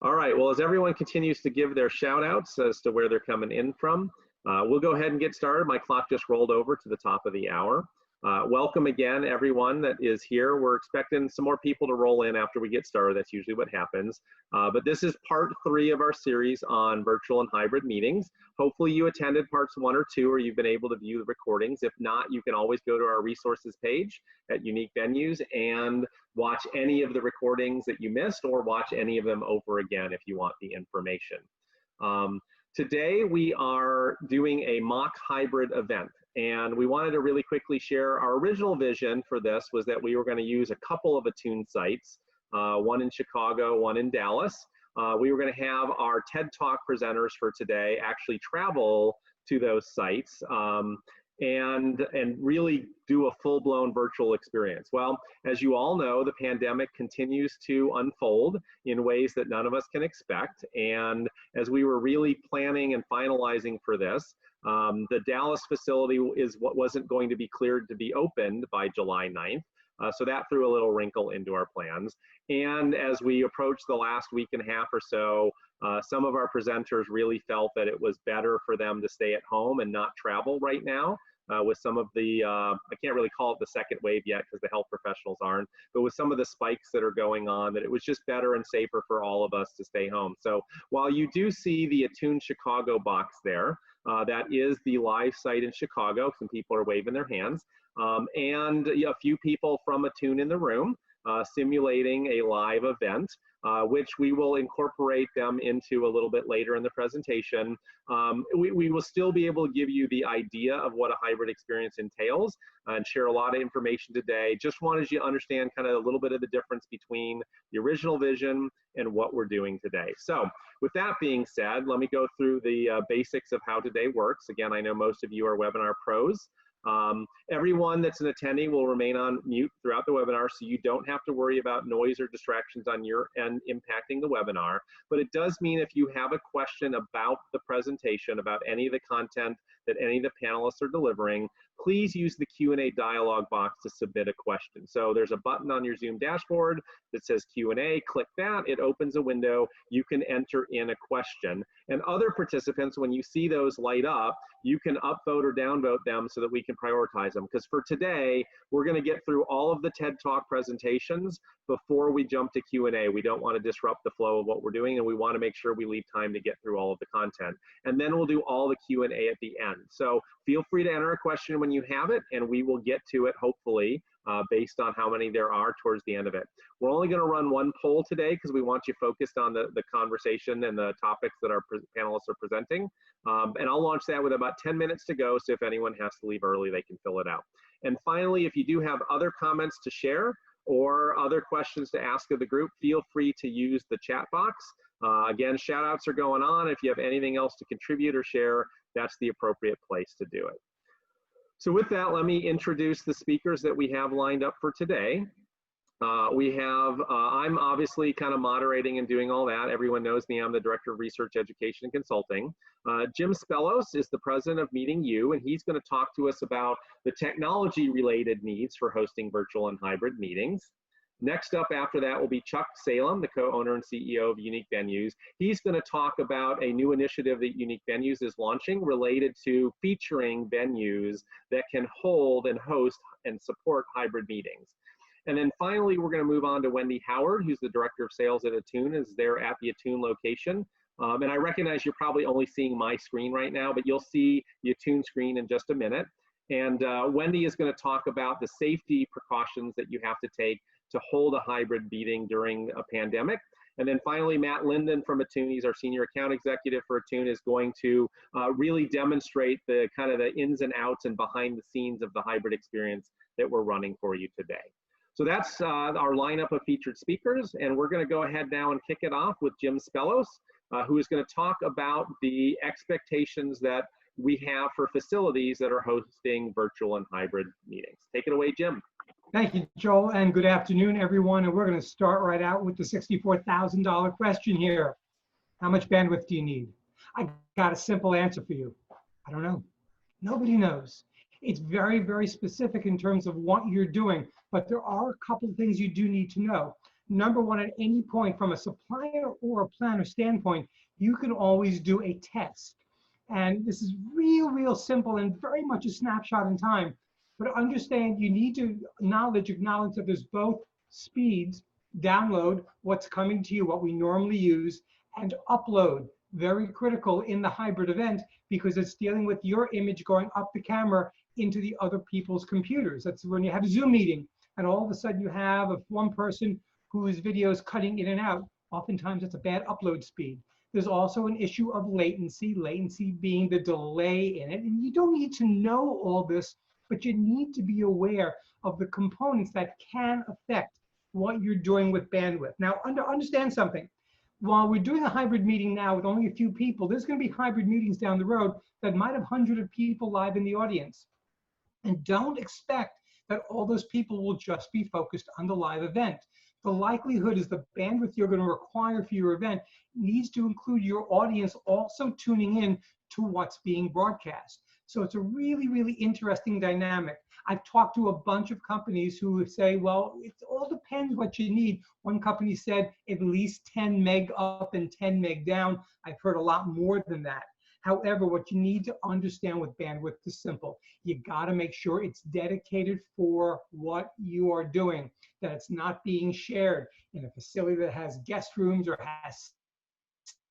All right, well, as everyone continues to give their shout outs as to where they're coming in from, we'll go ahead and get started. My clock just rolled over to the top of the hour. Welcome again, everyone that is here. We're expecting some more people to roll in after we get started. That's usually what happens. But this is part 3 of our series on virtual and hybrid meetings. Hopefully you attended parts 1 or 2, or you've been able to view the recordings. If not, you can always go to our resources page at Unique Venues and watch any of the recordings that you missed, or watch any of them over again if you want the information. Today we are doing a mock hybrid event, and we wanted to really quickly share our original vision for this was that we were going to use a couple of Attune sites, one in Chicago, one in Dallas. We were going to have our TED Talk presenters for today actually travel to those sites and really do a full-blown virtual experience. Well, as you all know, the pandemic continues to unfold in ways that none of us can expect. And as we were really planning and finalizing for this, the Dallas facility is what wasn't going to be cleared to be opened by July 9th. So that threw a little wrinkle into our plans. And as we approached the last week and a half or so, some of our presenters really felt that it was better for them to stay at home and not travel right now. With some of the, I can't really call it the second wave yet because the health professionals aren't, but with some of the spikes that are going on, that it was just better and safer for all of us to stay home. So while you do see the Attune Chicago box there, that is the live site in Chicago. Some people are waving their hands. And a few people from Attune in the room simulating a live event, which we will incorporate them into a little bit later in the presentation. We will still be able to give you the idea of what a hybrid experience entails and share a lot of information today. Just wanted you to understand kind of a little bit of the difference between the original vision and what we're doing today. So with that being said, let me go through the basics of how today works. Again, I know most of you are webinar pros. Everyone that's an attendee will remain on mute throughout the webinar, so you don't have to worry about noise or distractions on your end impacting the webinar. But it does mean if you have a question about the presentation, about any of the content that any of the panelists are delivering, please use the Q&A dialog box to submit a question. So there's a button on your Zoom dashboard that says Q&A. Click that, it opens a window. You can enter in a question. And other participants, when you see those light up, you can upvote or downvote them so that we can prioritize them. Because for today, we're going to get through all of the TED Talk presentations before we jump to Q&A. We don't want to disrupt the flow of what we're doing, and we want to make sure we leave time to get through all of the content. And then we'll do all the Q&A at the end. So feel free to enter a question when you have it, and we will get to it, hopefully, based on how many there are towards the end of it. We're only going to run one poll today because we want you focused on the conversation and the topics that our panelists are presenting. And I'll launch that with about 10 minutes to go, so if anyone has to leave early, they can fill it out. And finally, if you do have other comments to share or other questions to ask of the group, feel free to use the chat box. Again, shout outs are going on. If you have anything else to contribute or share, that's the appropriate place to do it. So with that, let me introduce the speakers that we have lined up for today. I'm obviously kind of moderating and doing all that. Everyone knows me, I'm the Director of Research, Education, and Consulting. Jim Spellos is the president of Meeting You, and he's going to talk to us about the technology-related needs for hosting virtual and hybrid meetings. Next up after that will be Chuck Salem, the co-owner and CEO of Unique Venues. He's going to talk about a new initiative that Unique Venues is launching related to featuring venues that can hold and host and support hybrid meetings. And then finally, we're going to move on to Wendy Howard, who's the Director of Sales at Attune, is there at the Attune location. And I recognize you're probably only seeing my screen right now, but you'll see the Attune screen in just a minute. And Wendy is going to talk about the safety precautions that you have to take to hold a hybrid meeting during a pandemic. And then finally, Matt Linden from Attune, he's our Senior Account Executive for Attune, is going to really demonstrate the kind of the ins and outs and behind the scenes of the hybrid experience that we're running for you today. So that's our lineup of featured speakers, and we're going to go ahead now and kick it off with Jim Spellos, who is going to talk about the expectations that we have for facilities that are hosting virtual and hybrid meetings. Take it away, Jim. Thank you, Joel, and good afternoon, everyone. And we're going to start right out with the $64,000 question here. How much bandwidth do you need? I got a simple answer for you. I don't know. Nobody knows. It's very, very specific in terms of what you're doing, but there are a couple things you do need to know. Number one, at any point from a supplier or a planner standpoint, you can always do a test. And this is real simple and very much a snapshot in time. But understand you need to acknowledge that there's both speeds, download what's coming to you, what we normally use, and upload, very critical in the hybrid event because it's dealing with your image going up the camera into the other people's computers. That's when you have a Zoom meeting and all of a sudden you have one person whose video is cutting in and out. Oftentimes it's a bad upload speed. There's also an issue of latency being the delay in it. And you don't need to know all this, but you need to be aware of the components that can affect what you're doing with bandwidth. Now, understand something. While we're doing a hybrid meeting now with only a few people, there's going to be hybrid meetings down the road that might have hundreds of people live in the audience. And don't expect that all those people will just be focused on the live event. The likelihood is the bandwidth you're going to require for your event needs to include your audience also tuning in to what's being broadcast. So it's a really interesting dynamic. I've talked to a bunch of companies who say, well, it all depends what you need. One company said at least 10 meg up and 10 meg down. I've heard a lot more than that. However, what you need to understand with bandwidth is simple. You got to make sure it's dedicated for what you are doing, that it's not being shared in a facility that has guest rooms or has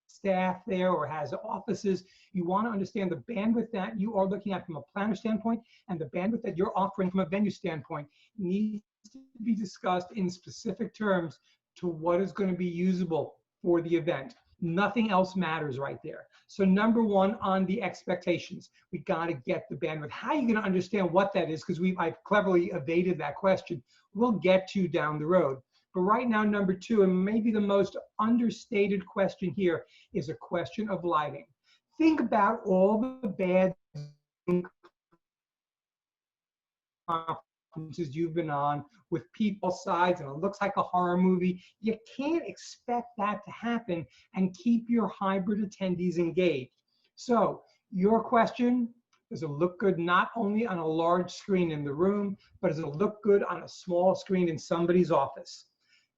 staff there or has offices. You want to understand the bandwidth that you are looking at from a planner standpoint and the bandwidth that you're offering from a venue standpoint needs to be discussed in specific terms to what is going to be usable for the event. Nothing else matters right there. So number one on the expectations, we got to get the bandwidth. How are you going to understand what that is? Because I've cleverly evaded that question. We'll get to down the road. But right now, number two, and maybe the most understated question here, is a question of lighting. Think about all the bad conferences you've been on with people sides and it looks like a horror movie. You can't expect that to happen and keep your hybrid attendees engaged. So your question, does it look good not only on a large screen in the room, but does it look good on a small screen in somebody's office?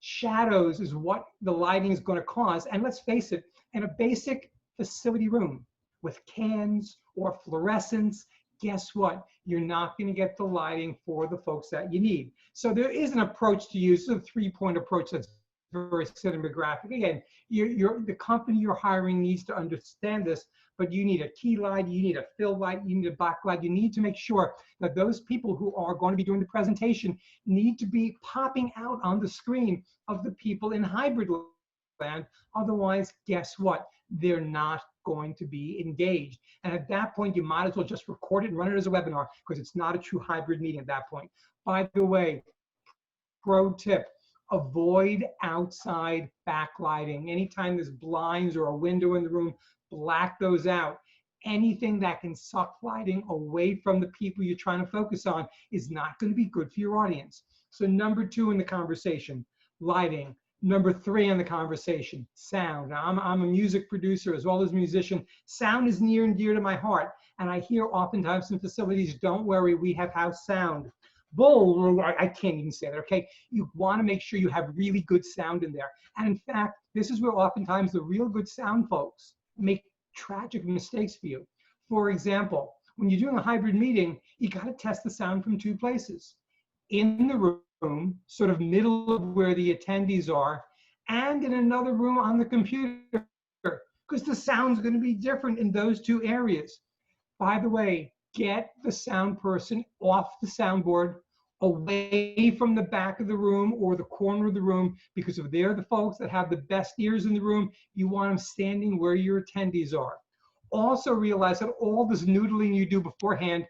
Shadows is what the lighting is going to cause. And let's face it, in a basic facility room with cans or fluorescents, guess what? You're not going to get the lighting for the folks that you need. So there is an approach to use, a three-point approach that's very cinematographic. Again, the company you're hiring needs to understand this, but you need a key light, you need a fill light, you need a backlight. You need to make sure that those people who are going to be doing the presentation need to be popping out on the screen of the people in hybrid land. Otherwise, guess what? They're not going to be engaged. And at that point, you might as well just record it and run it as a webinar because it's not a true hybrid meeting at that point. By the way, pro tip, avoid outside backlighting. Anytime there's blinds or a window in the room, black those out. Anything that can suck lighting away from the people you're trying to focus on is not going to be good for your audience. So number two in the conversation, lighting. Number three on the conversation, sound. Now, I'm a music producer as well as musician. Sound is near and dear to my heart. And I hear oftentimes in facilities, don't worry, we have house sound. Bull, I can't even say that, okay? You want to make sure you have really good sound in there. And in fact, this is where oftentimes the real good sound folks make tragic mistakes for you. For example, when you're doing a hybrid meeting, you got to test the sound from two places. In the room, sort of middle of where the attendees are, and in another room on the computer, because the sound's going to be different in those two areas. By the way, get the sound person off the soundboard, away from the back of the room or the corner of the room, because if they're the folks that have the best ears in the room, you want them standing where your attendees are. Also realize that all this noodling you do beforehand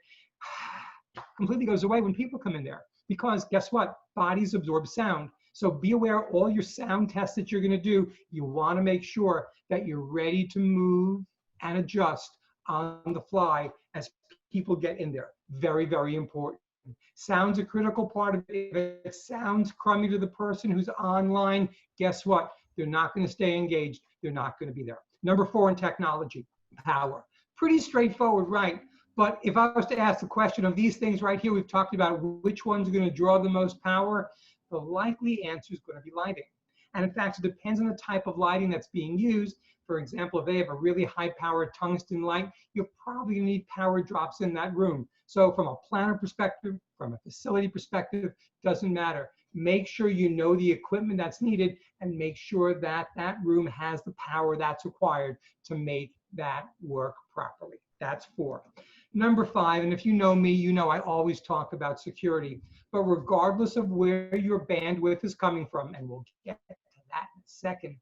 completely goes away when people come in there. Because guess what? Bodies absorb sound. So be aware all your sound tests that you're going to do, you want to make sure that you're ready to move and adjust on the fly as people get in there. Very, very important. Sound's a critical part of it. If it sounds crummy to the person who's online, guess what? They're not going to stay engaged. They're not going to be there. Number four in technology, power. Pretty straightforward, right? But if I was to ask the question of these things right here, we've talked about which one's going to draw the most power, the likely answer is going to be lighting. And in fact, it depends on the type of lighting that's being used. For example, if they have a really high-powered tungsten light, you'll probably need power drops in that room. So from a planner perspective, from a facility perspective, doesn't matter. Make sure you know the equipment that's needed and make sure that that room has the power that's required to make that work properly. That's 4. Number 5, and if you know me, you know I always talk about security. But regardless of where your bandwidth is coming from, and we'll get to that in a second,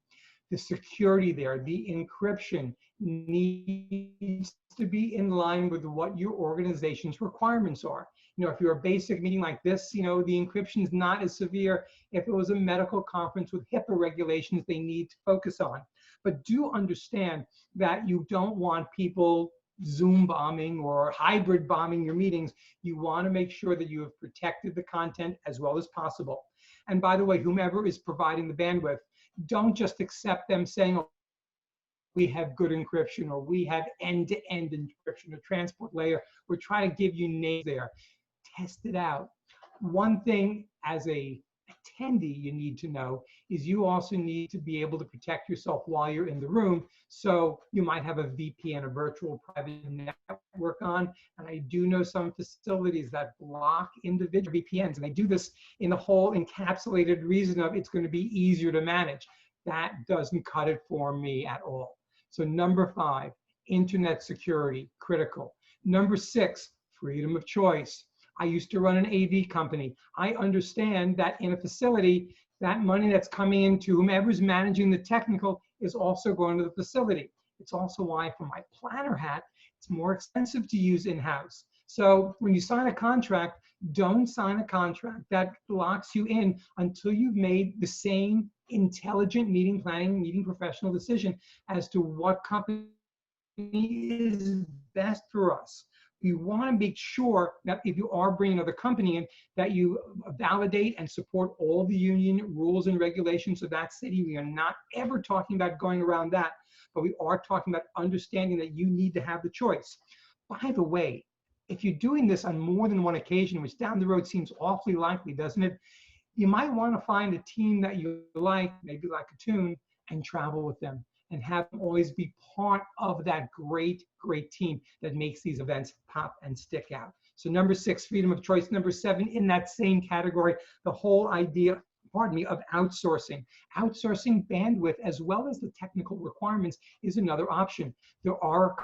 the security there, the encryption needs to be in line with what your organization's requirements are. You know, if you're a basic meeting like this, you know, the encryption is not as severe. If it was a medical conference with HIPAA regulations they need to focus on. But do understand that you don't want people Zoom bombing or hybrid bombing your meetings. You want to make sure that you have protected the content as well as possible. And by the way, whomever is providing the bandwidth, don't just accept them saying, oh, we have good encryption or we have end-to-end encryption or transport layer. We're trying to give you names there. Test it out. One thing as a attendee you need to know is you also need to be able to protect yourself while you're in the room. So you might have a VPN, a virtual private network on. And I do know some facilities that block individual VPNs, and they do this in the whole encapsulated reason of it's going to be easier to manage. That doesn't cut it for me at all. So number 5, internet security, critical. Number 6, freedom of choice. I used to run an AV company. I understand that in a facility, that money that's coming into whomever's managing the technical is also going to the facility. It's also why, for my planner hat, it's more expensive to use in-house. So when you sign a contract, don't sign a contract that locks you in until you've made the same intelligent meeting planning, meeting professional decision as to what company is best for us. You want to make sure that if you are bringing another company in, that you validate and support all the union rules and regulations of that city. We are not ever talking about going around that, but we are talking about understanding that you need to have the choice. By the way, if you're doing this on more than one occasion, which down the road seems awfully likely, doesn't it? You might want to find a team that you like, maybe like Attune, and travel with them and have them always be part of that great, great team that makes these events pop and stick out. So number 6, freedom of choice. Number 7, in that same category, the whole idea, pardon me, of outsourcing. Outsourcing bandwidth as well as the technical requirements is another option. There are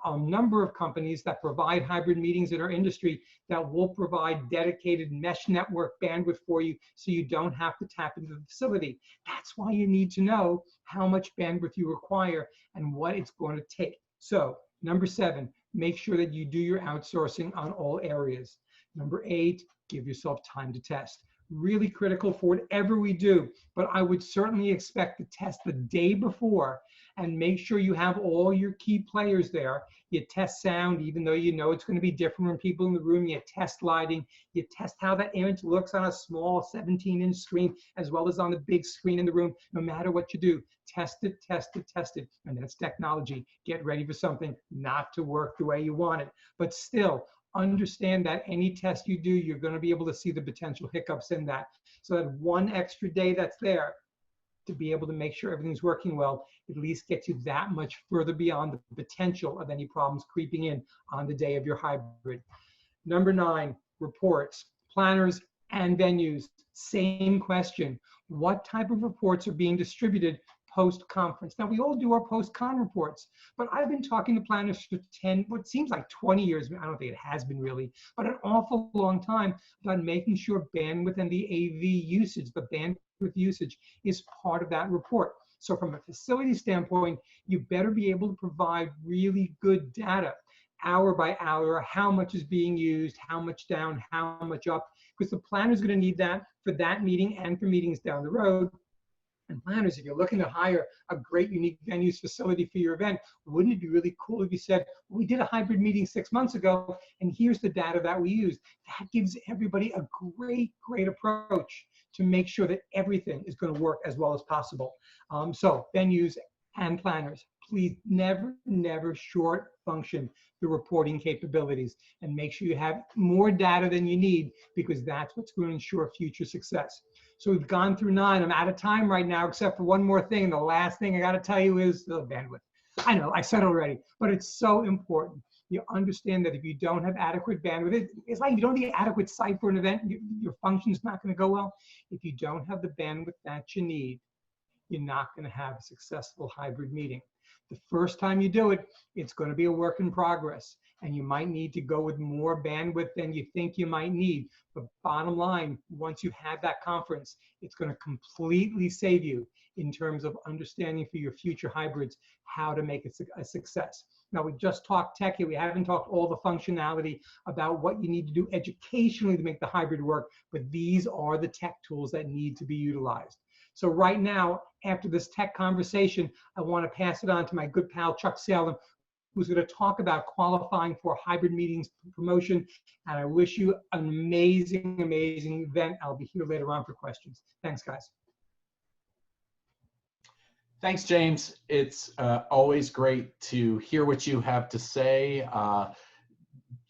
a number of companies that provide hybrid meetings in our industry that will provide dedicated mesh network bandwidth for you so you don't have to tap into the facility. That's why you need to know how much bandwidth you require and what it's going to take. So number 7, make sure that you do your outsourcing on all areas. Number 8, give yourself time to test. Really critical for whatever we do, but I would certainly expect to test the day before and make sure you have all your key players there. You test sound, even though you know it's going to be different from people in the room. You test lighting. You test how that image looks on a small 17-inch screen as well as on the big screen in the room. No matter what you do, test it, test it, test it. And that's technology. Get ready for something not to work the way you want it. But still, understand that any test you do, you're going to be able to see the potential hiccups in that. So that one extra day that's there to be able to make sure everything's working well, at least gets you that much further beyond the potential of any problems creeping in on the day of your hybrid. Number 9, reports, planners and venues. Same question. What type of reports are being distributed post-conference? Now, we all do our post-con reports, but I've been talking to planners for what seems like 20 years. I don't think it has been really, but an awful long time about making sure bandwidth and the AV usage, the bandwidth usage is part of that report. So from a facility standpoint, you better be able to provide really good data, hour by hour, how much is being used, how much down, how much up, because the planner is going to need that for that meeting and for meetings down the road. And planners, if you're looking to hire a great unique venues facility for your event, wouldn't it be really cool if you said, well, we did a hybrid meeting 6 months ago, and here's the data that we used. That gives everybody a great, great approach to make sure that everything is going to work as well as possible. So venues and planners, please never, never short function the reporting capabilities and make sure you have more data than you need, because that's what's going to ensure future success. So we've gone through 9. I'm out of time right now, except for one more thing. And the last thing I got to tell you is the bandwidth. I know I said it already, but it's so important. You understand that if you don't have adequate bandwidth, it's like if you don't have the adequate site for an event, your function's not going to go well. If you don't have the bandwidth that you need, you're not going to have a successful hybrid meeting. The first time you do it, it's going to be a work in progress, and you might need to go with more bandwidth than you think you might need. But bottom line, once you have that conference, it's going to completely save you in terms of understanding for your future hybrids how to make it a success. Now, we just talked tech here. We haven't talked all the functionality about what you need to do educationally to make the hybrid work, but these are the tech tools that need to be utilized. So right now, after this tech conversation, I want to pass it on to my good pal, Chuck Salem, who's going to talk about qualifying for hybrid meetings promotion. And I wish you an amazing, amazing event. I'll be here later on for questions. Thanks, guys. Thanks, James. It's always great to hear what you have to say.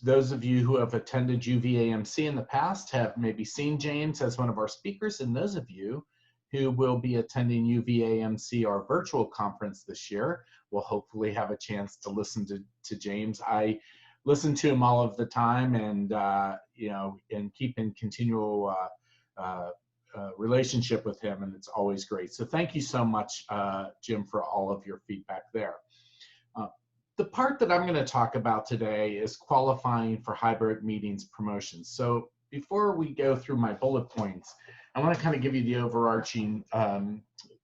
Those of you who have attended UVAMC in the past have maybe seen James as one of our speakers, and those of you who will be attending UVAMC, our virtual conference this year, will hopefully have a chance to listen to James. I listen to him all of the time, and and keep in continual relationship with him, and it's always great. So thank you so much, Jim, for all of your feedback there. The part that I'm going to talk about today is qualifying for hybrid meetings promotions. So before we go through my bullet points, I want to kind of give you the overarching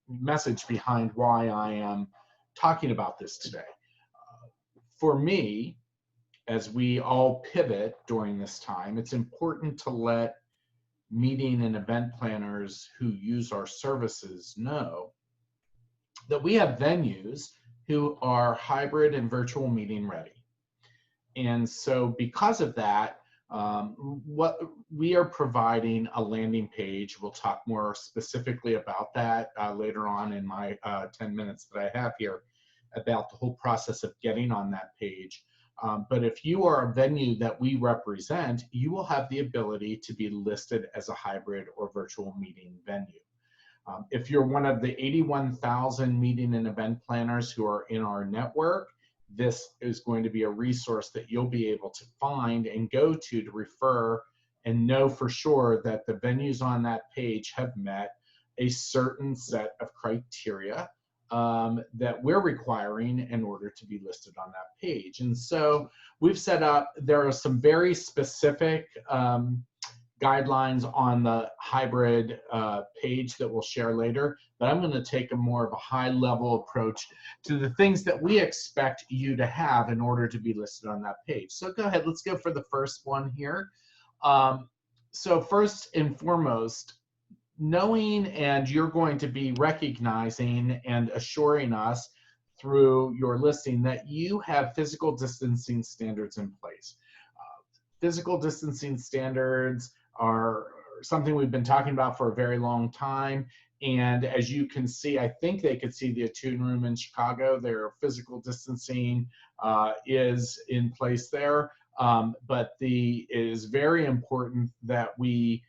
message behind why I am talking about this today. For me, as we all pivot during this time, it's important to let meeting and event planners who use our services know that we have venues who are hybrid and virtual meeting ready. And so because of that, what we are providing a landing page. We'll talk more specifically about that later on in my 10 minutes that I have here about the whole process of getting on that page. But if you are a venue that we represent, you will have the ability to be listed as a hybrid or virtual meeting venue. If you're one of the 81,000 meeting and event planners who are in our network, this is going to be a resource that you'll be able to find and go to refer and know for sure that the venues on that page have met a certain set of criteria that we're requiring in order to be listed on that page. And so we've set up, there are some very specific guidelines on the hybrid page that we'll share later, but I'm going to take a more of a high level approach to the things that we expect you to have in order to be listed on that page. So go ahead, let's go for the first one here. So first and foremost, knowing, and you're going to be recognizing and assuring us through your listing that you have physical distancing standards in place. Physical distancing standards are something we've been talking about for a very long time. And as you can see, I think they could see the Attune room in Chicago. Their physical distancing is in place there. But it is very important that we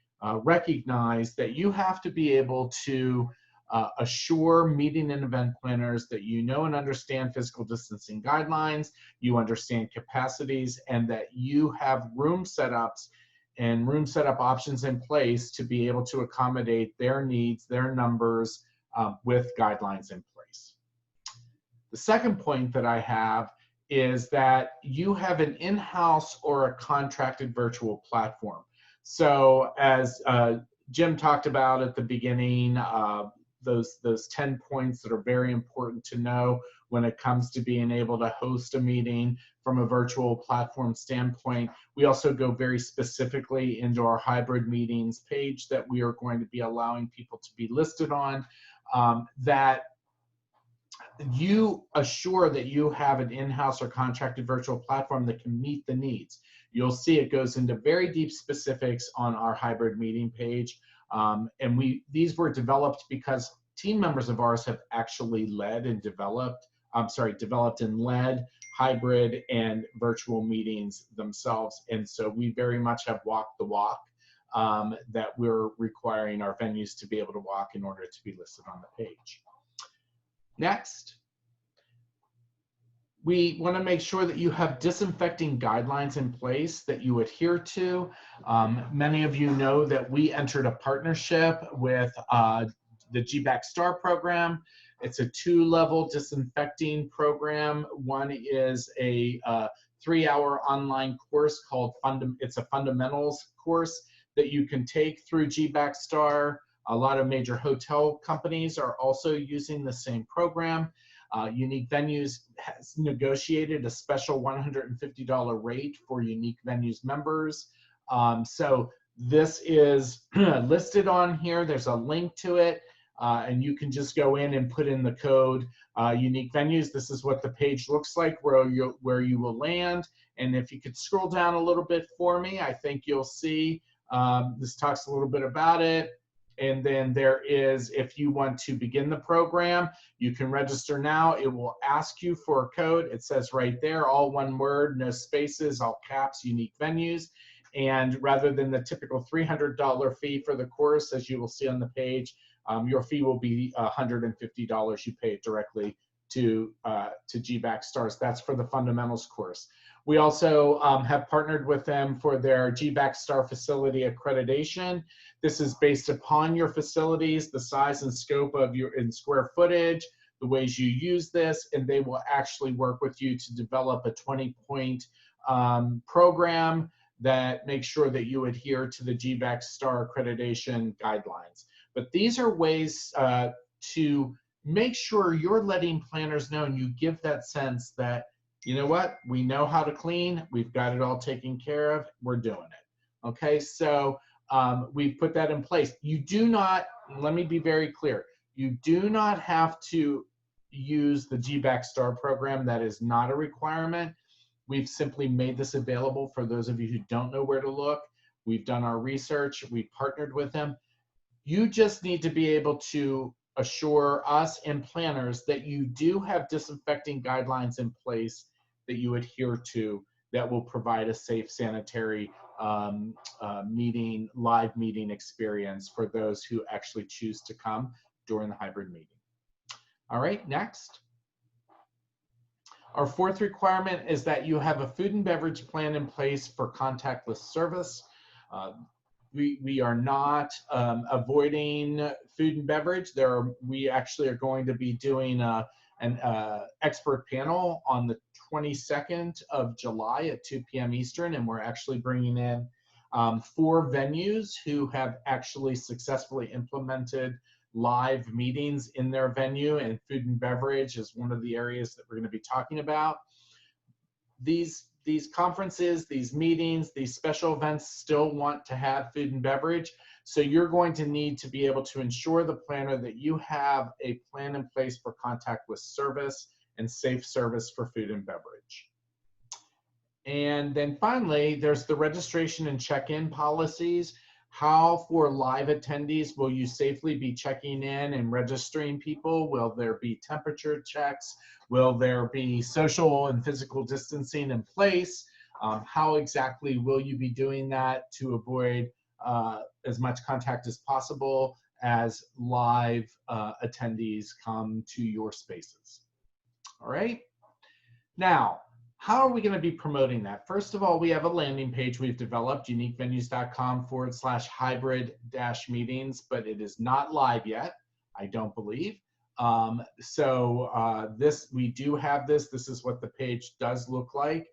recognize that you have to be able to assure meeting and event planners that you know and understand physical distancing guidelines, you understand capacities, and that you have room setups and room setup options in place to be able to accommodate their needs, their numbers, with guidelines in place. The second point that I have is that you have an in-house or a contracted virtual platform. So as Jim talked about at the beginning, those 10 points that are very important to know when it comes to being able to host a meeting from a virtual platform standpoint. We also go very specifically into our hybrid meetings page that we are going to be allowing people to be listed on, that you assure that you have an in-house or contracted virtual platform that can meet the needs. You'll see it goes into very deep specifics on our hybrid meeting page. And these were developed because team members of ours have actually developed and led hybrid and virtual meetings themselves. And so we very much have walked the walk that we're requiring our venues to be able to walk in order to be listed on the page. Next, we want to make sure that you have disinfecting guidelines in place that you adhere to. Many of you know that we entered a partnership with the GBAC STAR program. It's a 2-level disinfecting program. One is a 3-hour online course called it's a fundamentals course that you can take through GBAC STAR. A lot of major hotel companies are also using the same program. Unique Venues has negotiated a special $150 rate for Unique Venues members. So this is listed on here. There's a link to it, and you can just go in and put in the code Unique Venues. This is what the page looks like where you will land. And if you could scroll down a little bit for me, I think you'll see this talks a little bit about it. And then there is, if you want to begin the program, you can register now. It will ask you for a code. It says right there, all one word, no spaces, all caps, Unique Venues. And rather than the typical $300 fee for the course, as you will see on the page, your fee will be $150. You pay it directly to GBAC Stars. That's for the fundamentals course. We also have partnered with them for their GBAC Star facility accreditation. This is based upon your facilities, the size and scope of your in square footage, the ways you use this, and they will actually work with you to develop a 20-point program that makes sure that you adhere to the GBAC Star accreditation guidelines. But these are ways to make sure you're letting planners know and you give that sense that, you know what, we know how to clean, we've got it all taken care of, we're doing it. Okay, so we've put that in place. You do not, let me be very clear, you do not have to use the GBAC Star program. That is not a requirement. We've simply made this available for those of you who don't know where to look. We've done our research, we've partnered with them. You just need to be able to assure us and planners that you do have disinfecting guidelines in place that you adhere to that will provide a safe sanitary live meeting experience for those who actually choose to come during the hybrid meeting. All right, next. Our fourth requirement is that you have a food and beverage plan in place for contactless service. We are not avoiding food and beverage. We actually are going to be doing an expert panel on the 22nd of July at 2 p.m. Eastern, and we're actually bringing in 4 venues who have actually successfully implemented live meetings in their venue, and food and beverage is one of the areas that we're going to be talking about. These conferences, these meetings, these special events still want to have food and beverage. So you're going to need to be able to ensure the planner that you have a plan in place for contactless service and safe service for food and beverage. And then finally, there's the registration and check-in policies. How for live attendees will you safely be checking in and registering people? Will there be temperature checks? Will there be social and physical distancing in place? How exactly will you be doing that to avoid as much contact as possible as live attendees come to your spaces? All right. Now, how are we going to be promoting that? First of all, we have a landing page we've developed, uniquevenues.com/hybrid-meetings, but it is not live yet, I don't believe. We do have this. This is what the page does look like.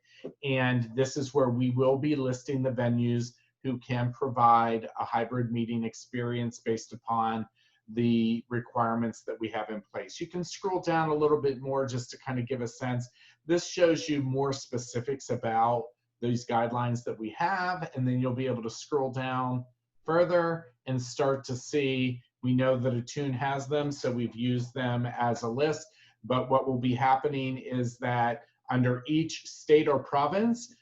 And this is where we will be listing the venues who can provide a hybrid meeting experience based upon the requirements that we have in place. You can scroll down a little bit more just to kind of give a sense. This shows you more specifics about these guidelines that we have, and then you'll be able to scroll down further and start to see, we know that Attune has them, so we've used them as a list, but what will be happening is that under each state or province,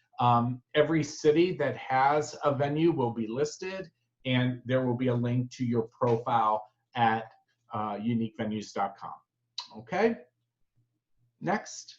every city that has a venue will be listed, and there will be a link to your profile at uniquevenues.com. Okay, next.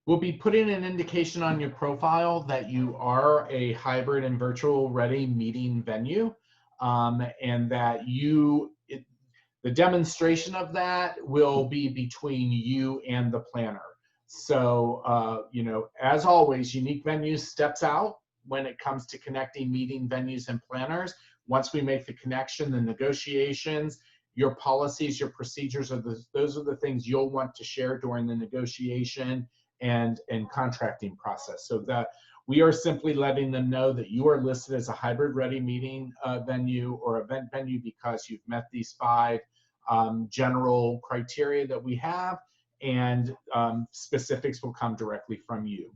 We'll be putting an indication on your profile that you are a hybrid and virtual ready meeting venue, and that the demonstration of that will be between you and the planner. So, you know, as always, Unique Venues steps out when it comes to connecting meeting venues and planners. Once we make the connection, the negotiations, your policies, your procedures, those are the things you'll want to share during the negotiation and contracting process. So that we are simply letting them know that you are listed as a hybrid ready meeting venue or event venue because you've met these 5 general criteria that we have, and specifics will come directly from you,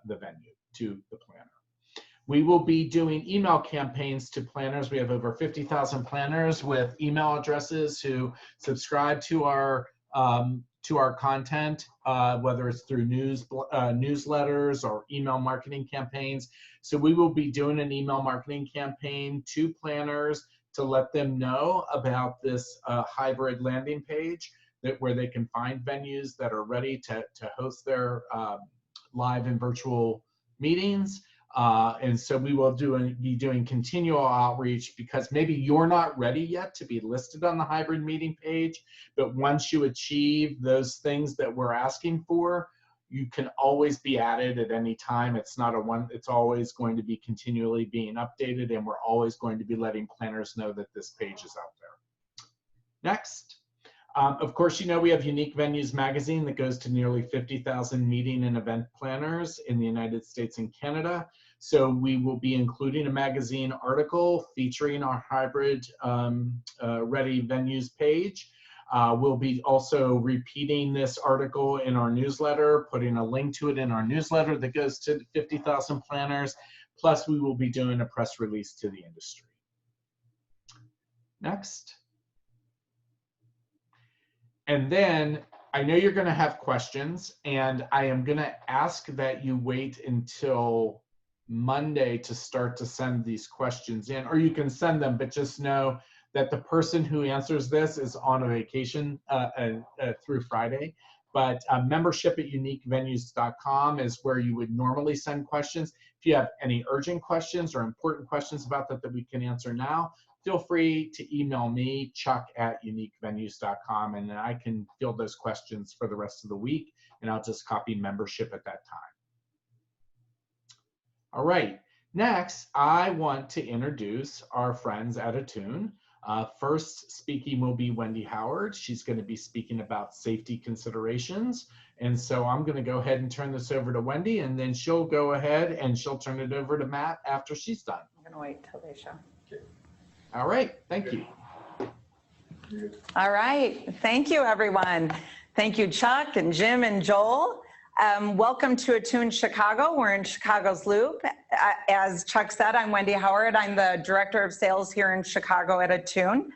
the venue, to the planner. We will be doing email campaigns to planners. We have over 50,000 planners with email addresses who subscribe to our content, whether it's through newsletters or email marketing campaigns. So we will be doing an email marketing campaign to planners to let them know about this hybrid landing page where they can find venues that are ready to host their live and virtual meetings. And so we will be doing continual outreach, because maybe you're not ready yet to be listed on the hybrid meeting page, but once you achieve those things that we're asking for, you can always be added at any time. It's not it's always going to be continually being updated, and we're always going to be letting planners know that this page is out there. Next. Of course, you know, we have Unique Venues magazine that goes to nearly 50,000 meeting and event planners in the United States and Canada. So we will be including a magazine article featuring our hybrid ready venues page. We'll be also repeating this article in our newsletter, putting a link to it in our newsletter that goes to 50,000 planners. Plus, we will be doing a press release to the industry. Next. And then I know you're going to have questions, and I am going to ask that you wait until Monday to start to send these questions in, or you can send them, but just know that the person who answers this is on a vacation through Friday. But membership at uniquevenues.com is where you would normally send questions. If you have any urgent questions or important questions about that we can answer now, feel free to email me, chuck@uniquevenues.com, and I can field those questions for the rest of the week, and I'll just copy membership at that time. All right, next, I want to introduce our friends at Attune. First speaking will be Wendy Howard. She's going to be speaking about safety considerations. And so I'm going to go ahead and turn this over to Wendy, and then she'll go ahead and she'll turn it over to Matt after she's done. I'm going to wait till they show. All right, thank you. All right, thank you, everyone. Thank you, Chuck and Jim and Joel. Welcome to Attune Chicago. We're in Chicago's Loop. As Chuck said, I'm Wendy Howard. I'm the Director of Sales here in Chicago at Attune.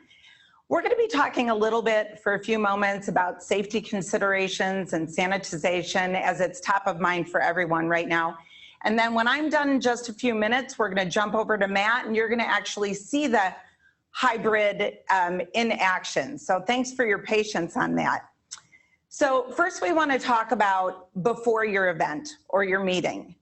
We're going to be talking a little bit for a few moments about safety considerations and sanitization, as it's top of mind for everyone right now. And then when I'm done in just a few minutes, we're going to jump over to Matt, and you're going to actually see the hybrid in action. So thanks for your patience on that. So first we want to talk about before your event or your meeting.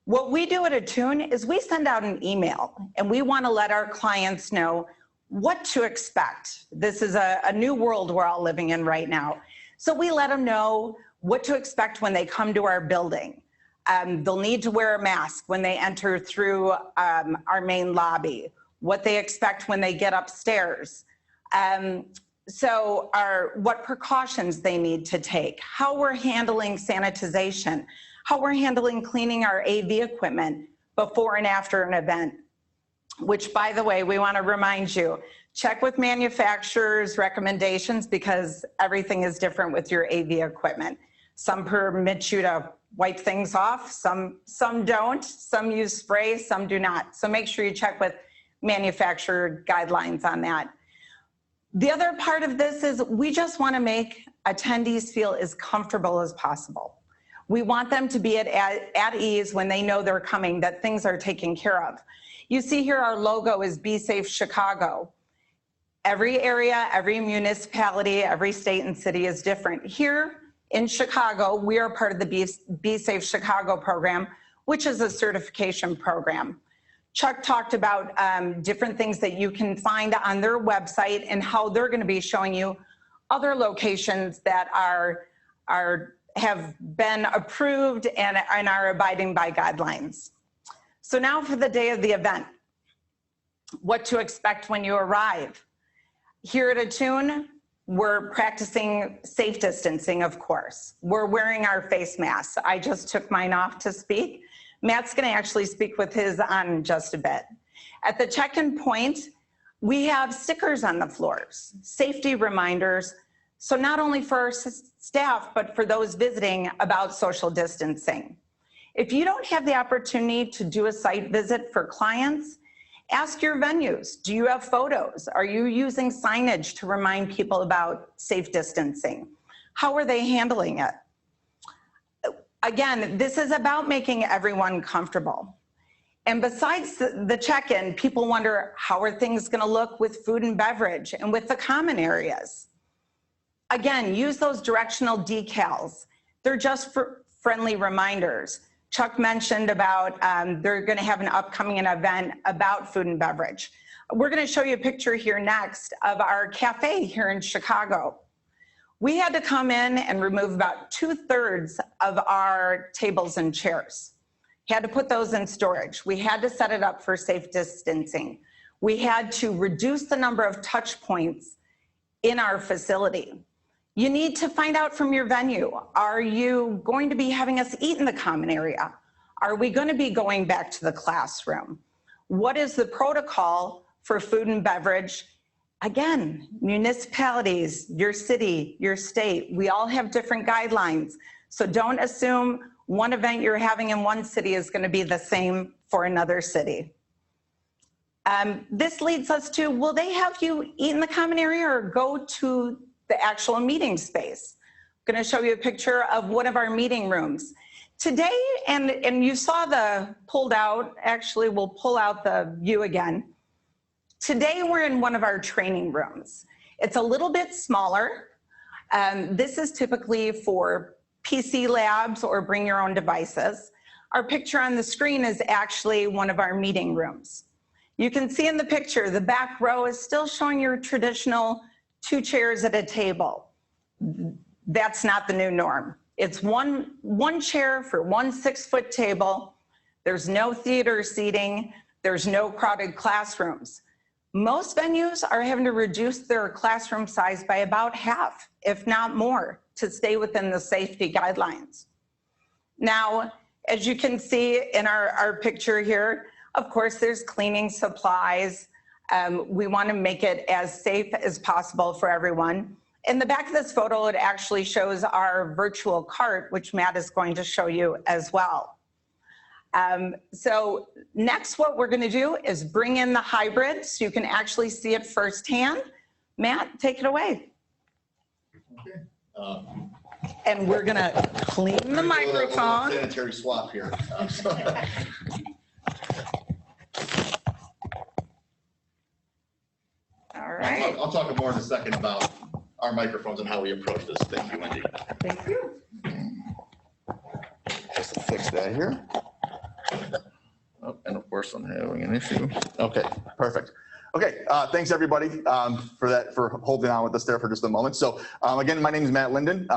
What we do at Attune is we send out an email, and we want to let our clients know what to expect. This is a new world we're all living in right now. So we let them know what to expect when they come to our building. They'll need to wear a mask when they enter through our main lobby, what they expect when they get upstairs. What precautions they need to take, how we're handling sanitization, how we're handling cleaning our AV equipment before and after an event, which, by the way, we want to remind you, check with manufacturers' recommendations, because everything is different with your AV equipment. Some permit you to wipe things off, some don't, some use spray, some do not. So make sure you check with manufacturer guidelines on that. The other part of this is we just want to make attendees feel as comfortable as possible. We want them to be at ease when they know they're coming, that things are taken care of. You see here our logo is Be Safe Chicago. Every area, every municipality, every state and city is different. Here In Chicago, we are part of the Be Safe Chicago program, which is a certification program. Chuck talked about different things that you can find on their website and how they're going to be showing you other locations that have been approved and are abiding by guidelines. So now for the day of the event, what to expect when you arrive. Here at Attune, we're practicing safe distancing, of course. We're wearing our face masks. I just took mine off to speak. Matt's gonna actually speak with his on in just a bit. At the check-in point, we have stickers on the floors, safety reminders, so not only for our staff, but for those visiting about social distancing. If you don't have the opportunity to do a site visit for clients, ask your venues. Do you have photos? Are you using signage to remind people about safe distancing? How are they handling it? Again, this is about making everyone comfortable. And besides the check-in, people wonder, how are things gonna look with food and beverage and with the common areas? Again, use those directional decals. They're just for friendly reminders. Chuck mentioned about they're gonna have an upcoming event about food and beverage. We're gonna show you a picture here next of our cafe here in Chicago. We had to come in and remove about 2/3 of our tables and chairs. Had to put those in storage. We had to set it up for safe distancing. We had to reduce the number of touch points in our facility. You need to find out from your venue, are you going to be having us eat in the common area? Are we going to be going back to the classroom? What is the protocol for food and beverage? Again, municipalities, your city, your state, we all have different guidelines. So don't assume one event you're having in one city is going to be the same for another city. This leads us to, will they have you eat in the common area or go to the actual meeting space? I'm going to show you a picture of one of our meeting rooms. Today, and you saw the pulled out, actually we'll pull out the view again. Today we're in one of our training rooms. It's a little bit smaller. This is typically for PC labs or bring your own devices. Our picture on the screen is actually one of our meeting rooms. You can see in the picture, the back row is still showing your traditional 2 chairs at a table. That's not the new norm. It's one chair for 1 6-foot table. There's no theater seating. There's no crowded classrooms. Most venues are having to reduce their classroom size by about half, if not more, to stay within the safety guidelines. Now, as you can see in our picture here, of course, there's cleaning supplies. We want to make it as safe as possible for everyone. In the back of this photo, it actually shows our virtual cart, which Matt is going to show you as well. So next, what we're going to do is bring in the hybrid so you can actually see it firsthand. Matt, take it away. Okay. And we're going to clean the microphone. Sanitary swap here. All right. I'll talk more in a second about our microphones and how we approach this. Thank you, Wendy. Thank you. Just to fix that here. Oh, and of course, I'm having an issue. Okay, perfect. Okay, thanks everybody for holding on with us there for just a moment. So again, my name is Matt Linden.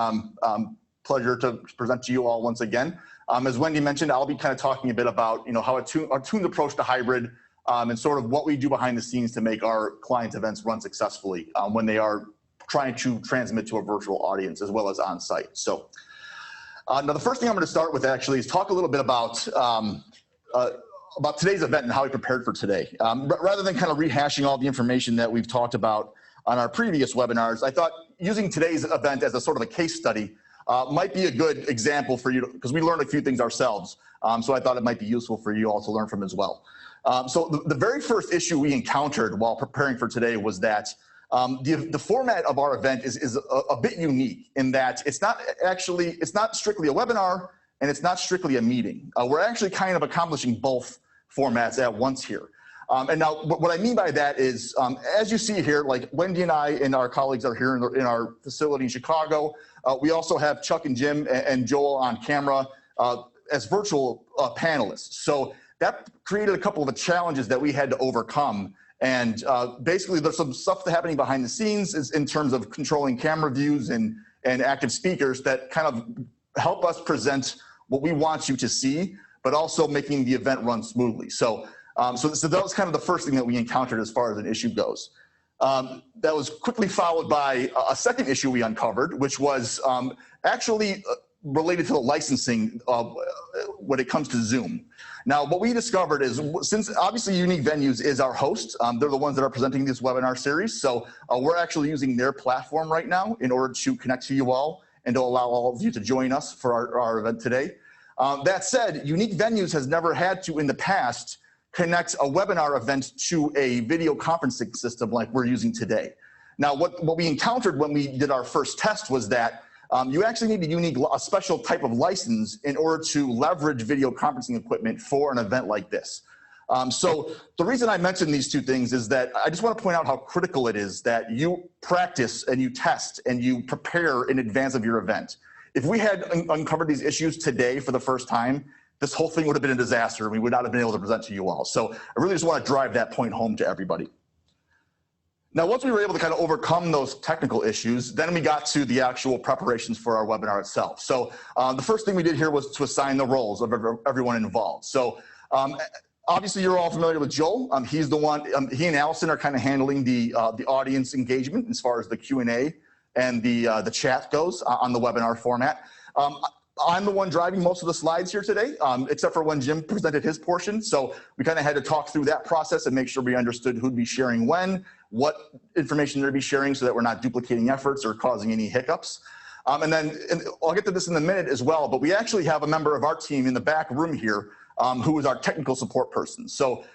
Pleasure to present to you all once again. As Wendy mentioned, I'll be kind of talking a bit about how Attune's approach to hybrid and sort of what we do behind the scenes to make our clients' events run successfully when they are trying to transmit to a virtual audience as well as on site. So now the first thing I'm going to start with actually is talk a little bit about today's event and how we prepared for today. Rather than kind of rehashing all the information that we've talked about on our previous webinars, I thought using today's event as a sort of a case study might be a good example for you, because we learned a few things ourselves. So I thought it might be useful for you all to learn from as well. So the very first issue we encountered while preparing for today was that the format of our event is a bit unique in that it's not strictly a webinar and it's not strictly a meeting. We're actually kind of accomplishing both formats at once here. And now what I mean by that is, as you see here, like Wendy and I and our colleagues are here in our facility in Chicago. We also have Chuck and Jim and Joel on camera as virtual panelists. So that created a couple of challenges that we had to overcome. And basically there's some stuff happening behind the scenes is in terms of controlling camera views and active speakers that kind of help us present what we want you to see, but also making the event run smoothly. So that was kind of the first thing that we encountered as far as an issue goes. That was quickly followed by a second issue we uncovered, which was actually related to the licensing when it comes to Zoom. Now, what we discovered is, since obviously Unique Venues is our host, they're the ones that are presenting this webinar series. So we're actually using their platform right now in order to connect to you all and to allow all of you to join us for our event today. That said, Unique Venues has never had to, in the past, connect a webinar event to a video conferencing system like we're using today. Now, what we encountered when we did our first test was that you actually need a special type of license in order to leverage video conferencing equipment for an event like this. So the reason I mention these two things is that I just want to point out how critical it is that you practice and you test and you prepare in advance of your event. If we had uncovered these issues today for the first time, this whole thing would have been a disaster and we would not have been able to present to you all. So I really just want to drive that point home to everybody. Now, once we were able to kind of overcome those technical issues, then we got to the actual preparations for our webinar itself. So the first thing we did here was to assign the roles of everyone involved. So obviously you're all familiar with Joel. He's the one, he and Allison are kind of handling the audience engagement as far as the Q&A and the chat goes on the webinar format. I'm the one driving most of the slides here today, except for when Jim presented his portion. So we kind of had to talk through that process and make sure we understood who'd be sharing when, what information they'd be sharing so that we're not duplicating efforts or causing any hiccups. And I'll get to this in a minute as well, but we actually have a member of our team in the back room here who is our technical support person. So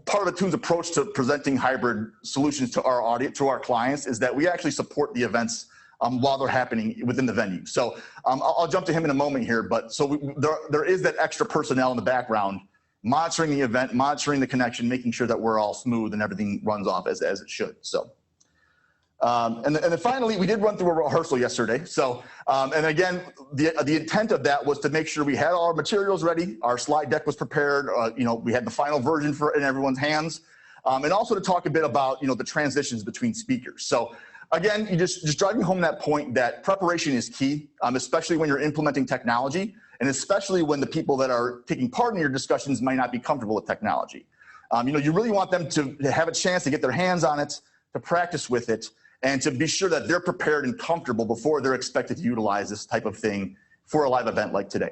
part of Attune's approach to presenting hybrid solutions to our audience, to our clients, is that we actually support the events while they're happening within the venue. So I'll jump to him in a moment here, but there is that extra personnel in the background monitoring the event, monitoring the connection, making sure that we're all smooth and everything runs off as it should. So, and then finally, we did run through a rehearsal yesterday. So, and again, the intent of that was to make sure we had all our materials ready, our slide deck was prepared, we had the final version in everyone's hands, and also to talk a bit about, the transitions between speakers. So, again, you just driving home that point that preparation is key, especially when you're implementing technology, and especially when the people that are taking part in your discussions might not be comfortable with technology. You really want them to have a chance to get their hands on it, to practice with it, and to be sure that they're prepared and comfortable before they're expected to utilize this type of thing for a live event like today.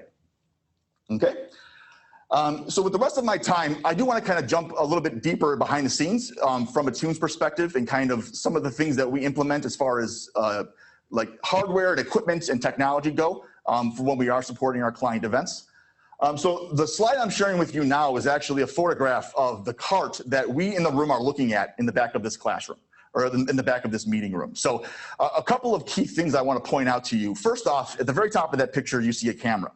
Okay? So with the rest of my time, I do want to kind of jump a little bit deeper behind the scenes from Attune's perspective and kind of some of the things that we implement as far as like hardware and equipment and technology go for when we are supporting our client events. So the slide I'm sharing with you now is actually a photograph of the cart that we in the room are looking at in the back of this classroom or in the back of this meeting room. So a couple of key things I want to point out to you. First off, at the very top of that picture, you see a camera.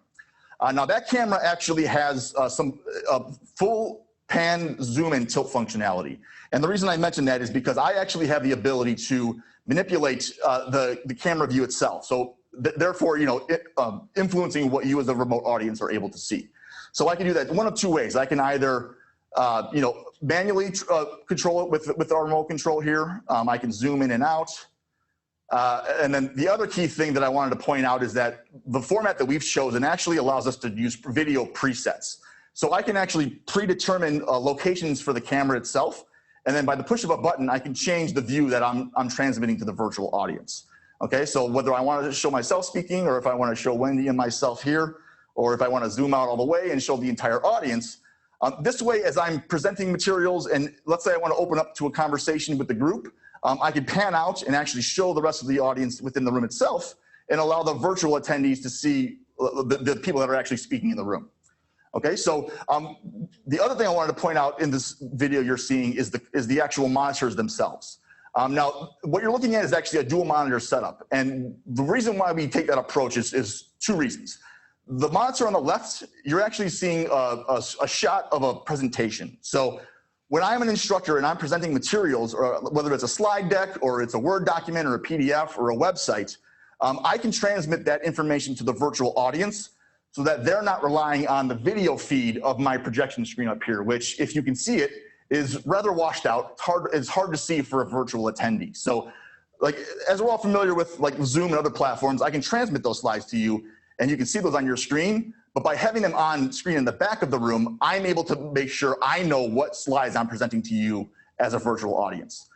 Now that camera actually has some full pan, zoom, and tilt functionality. And the reason I mention that is because I actually have the ability to manipulate the camera view itself. So therefore, influencing what you as a remote audience are able to see. So I can do that one of two ways. I can either, manually control it with our remote control here. I can zoom in and out. And then the other key thing that I wanted to point out is that the format that we've chosen actually allows us to use video presets. So I can actually predetermine locations for the camera itself. And then by the push of a button, I can change the view that I'm transmitting to the virtual audience. Okay, so whether I want to show myself speaking or if I want to show Wendy and myself here, or if I want to zoom out all the way and show the entire audience, this way, as I'm presenting materials and let's say I want to open up to a conversation with the group, I can pan out and actually show the rest of the audience within the room itself and allow the virtual attendees to see the people that are actually speaking in the room. Okay, so the other thing I wanted to point out in this video you're seeing is the actual monitors themselves. Now, what you're looking at is actually a dual monitor setup. And the reason why we take that approach is two reasons. The monitor on the left, you're actually seeing a shot of a presentation. So when I'm an instructor and I'm presenting materials, or whether it's a slide deck or it's a Word document or a PDF or a website, I can transmit that information to the virtual audience so that they're not relying on the video feed of my projection screen up here, which, if you can see it, is rather washed out. It's hard to see for a virtual attendee. So, like, as we're all familiar with like Zoom and other platforms, I can transmit those slides to you and you can see those on your screen. But by having them on screen in the back of the room, I'm able to make sure I know what slides I'm presenting to you as a virtual audience.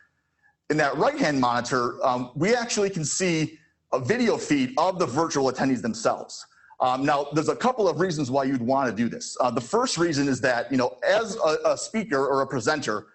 In that right-hand monitor, we actually can see a video feed of the virtual attendees themselves. Now, there's a couple of reasons why you'd want to do this. The first reason is that, as a speaker or a presenter,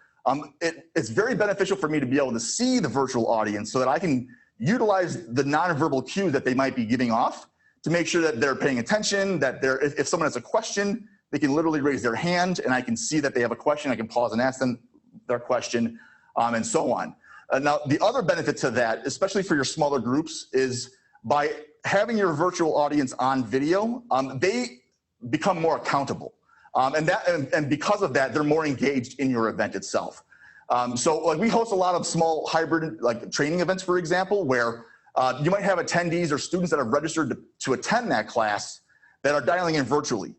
it's very beneficial for me to be able to see the virtual audience so that I can utilize the nonverbal cues that they might be giving off to make sure that they're paying attention, that if someone has a question, they can literally raise their hand and I can see that they have a question. I can pause and ask them their question, and so on. Now, the other benefit to that, especially for your smaller groups, is by having your virtual audience on video, they become more accountable. And because of that, they're more engaged in your event itself. So like, we host a lot of small hybrid like training events, for example, where you might have attendees or students that have registered to attend that class that are dialing in virtually.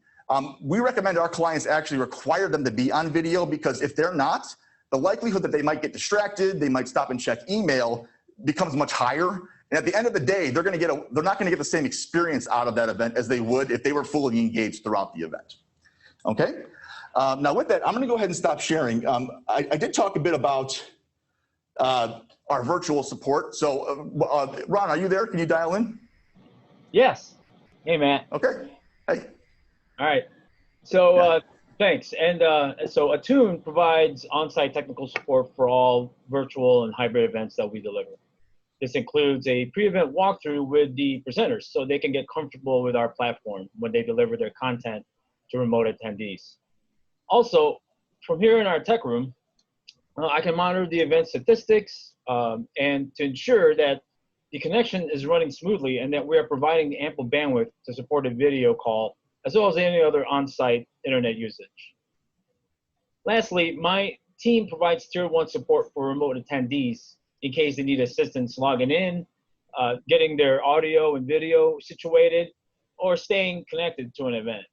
We recommend our clients actually require them to be on video, because if they're not, the likelihood that they might get distracted, they might stop and check email, becomes much higher. And at the end of the day, they're not going to get the same experience out of that event as they would if they were fully engaged throughout the event. Okay. Now with that, I'm going to go ahead and stop sharing. I did talk a bit about our virtual support. So Ron, are you there? Can you dial in? Yes. Hey, Matt. Okay. Hey. All right. So thanks. And so Attune provides on-site technical support for all virtual and hybrid events that we deliver. This includes a pre-event walkthrough with the presenters so they can get comfortable with our platform when they deliver their content to remote attendees. Also, from here in our tech room, I can monitor the event statistics and to ensure that the connection is running smoothly and that we are providing ample bandwidth to support a video call, as well as any other on-site internet usage. Lastly, my team provides Tier 1 support for remote attendees in case they need assistance logging in, getting their audio and video situated, or staying connected to an event.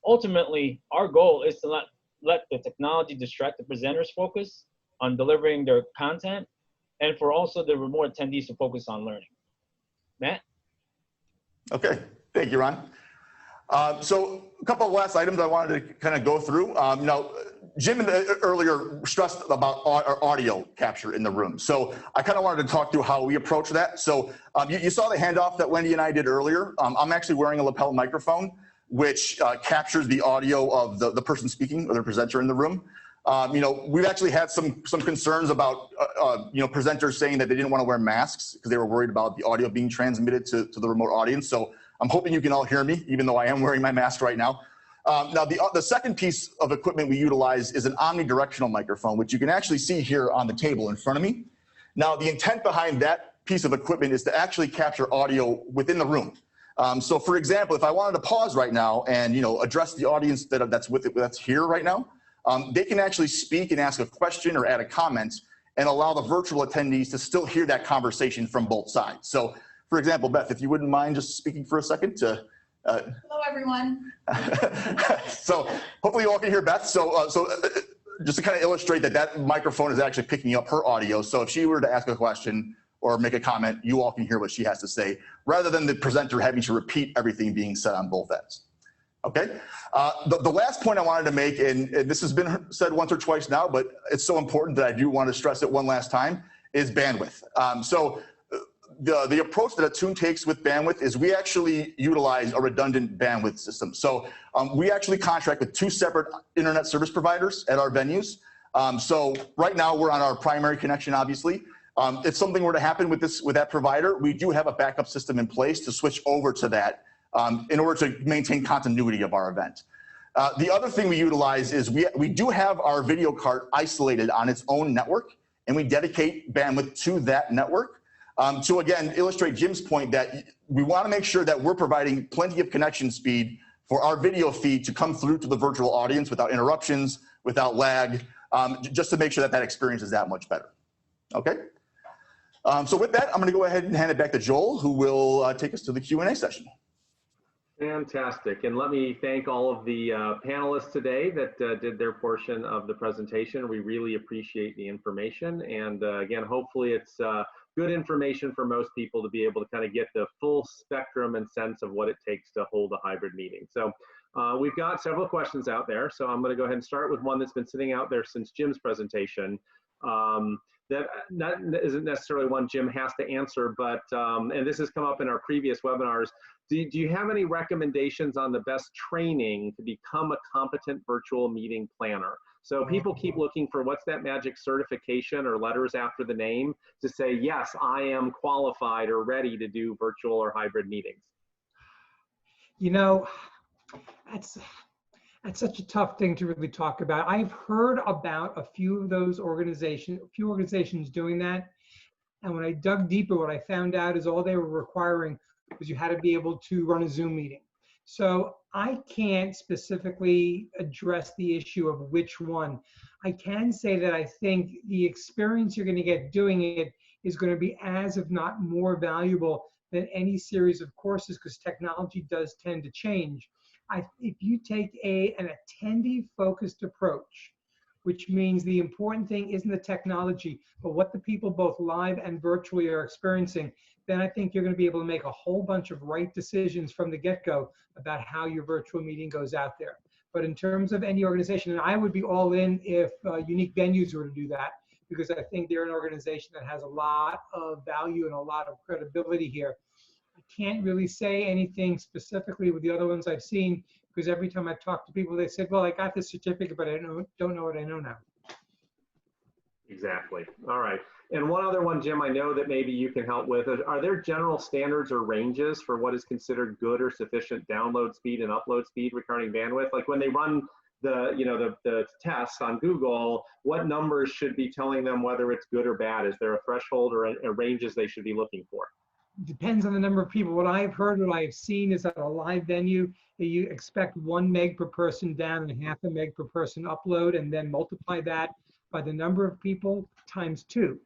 Ultimately, our goal is to not let the technology distract the presenters' focus on delivering their content, and for also the remote attendees to focus on learning. Matt? Okay, thank you, Ron. So a couple of last items I wanted to kind of go through. Now, Jim earlier stressed about our audio capture in the room. So I kind of wanted to talk through how we approach that. So you saw the handoff that Wendy and I did earlier. I'm actually wearing a lapel microphone, which captures the audio of the person speaking or the presenter in the room. We've actually had some concerns about presenters saying that they didn't want to wear masks because they were worried about the audio being transmitted to the remote audience. So I'm hoping you can all hear me, even though I am wearing my mask right now. Now, the second piece of equipment we utilize is an omnidirectional microphone, which you can actually see here on the table in front of me. Now, the intent behind that piece of equipment is to actually capture audio within the room. So, for example, if I wanted to pause right now and address the audience that's here right now, they can actually speak and ask a question or add a comment and allow the virtual attendees to still hear that conversation from both sides. So, for example, Beth, if you wouldn't mind just speaking for a second to. Hello, everyone. So hopefully you all can hear Beth. So just to kind of illustrate that microphone is actually picking up her audio. So if she were to ask a question or make a comment, you all can hear what she has to say, rather than the presenter having to repeat everything being said on both ends. Okay. The last point I wanted to make, and this has been said once or twice now, but it's so important that I do want to stress it one last time, is bandwidth. The approach that Attune takes with bandwidth is we actually utilize a redundant bandwidth system. So we actually contract with 2 separate internet service providers at our venues. So right now we're on our primary connection, obviously. If something were to happen with that provider, we do have a backup system in place to switch over to that in order to maintain continuity of our event. The other thing we utilize is we do have our video card isolated on its own network, and we dedicate bandwidth to that network. To again illustrate Jim's point that we want to make sure that we're providing plenty of connection speed for our video feed to come through to the virtual audience without interruptions, without lag, just to make sure that that experience is that much better. Okay. So with that, I'm going to go ahead and hand it back to Joel, who will take us to the Q&A session. Fantastic. And let me thank all of the panelists today that did their portion of the presentation. We really appreciate the information. And again, hopefully it's good information for most people to be able to kind of get the full spectrum and sense of what it takes to hold a hybrid meeting. So we've got several questions out there. So I'm going to go ahead and start with one that's been sitting out there since Jim's presentation. That isn't necessarily one Jim has to answer, but, and this has come up in our previous webinars, do you have any recommendations on the best training to become a competent virtual meeting planner? So people keep looking for what's that magic certification or letters after the name to say, yes, I am qualified or ready to do virtual or hybrid meetings. You know, that's such a tough thing to really talk about. I've heard about a few of those organizations doing that. And when I dug deeper, what I found out is all they were requiring was you had to be able to run a Zoom meeting. So I can't specifically address the issue of which one. I can say that I think the experience you're going to get doing it is going to be as, if not more valuable than any series of courses, because technology does tend to change. If you take an attendee-focused approach, which means the important thing isn't the technology, but what the people both live and virtually are experiencing, then I think you're going to be able to make a whole bunch of right decisions from the get-go about how your virtual meeting goes out there. But in terms of any organization, and I would be all in if Unique Venues were to do that, because I think they're an organization that has a lot of value and a lot of credibility here. I can't really say anything specifically with the other ones I've seen, because every time I've talked to people, they said, well, I got this certificate, but I don't know what I know now. Exactly. All right. And one other one, Jim, I know that maybe you can help with. Are there general standards or ranges for what is considered good or sufficient download speed and upload speed regarding bandwidth? Like when they run the tests on Google, what numbers should be telling them whether it's good or bad? Is there a threshold or a ranges they should be looking for? Depends on the number of people. What I've heard, what I've seen is at a live venue, you expect 1 meg per person down and 0.5 meg per person upload, and then multiply that by the number of people times 2.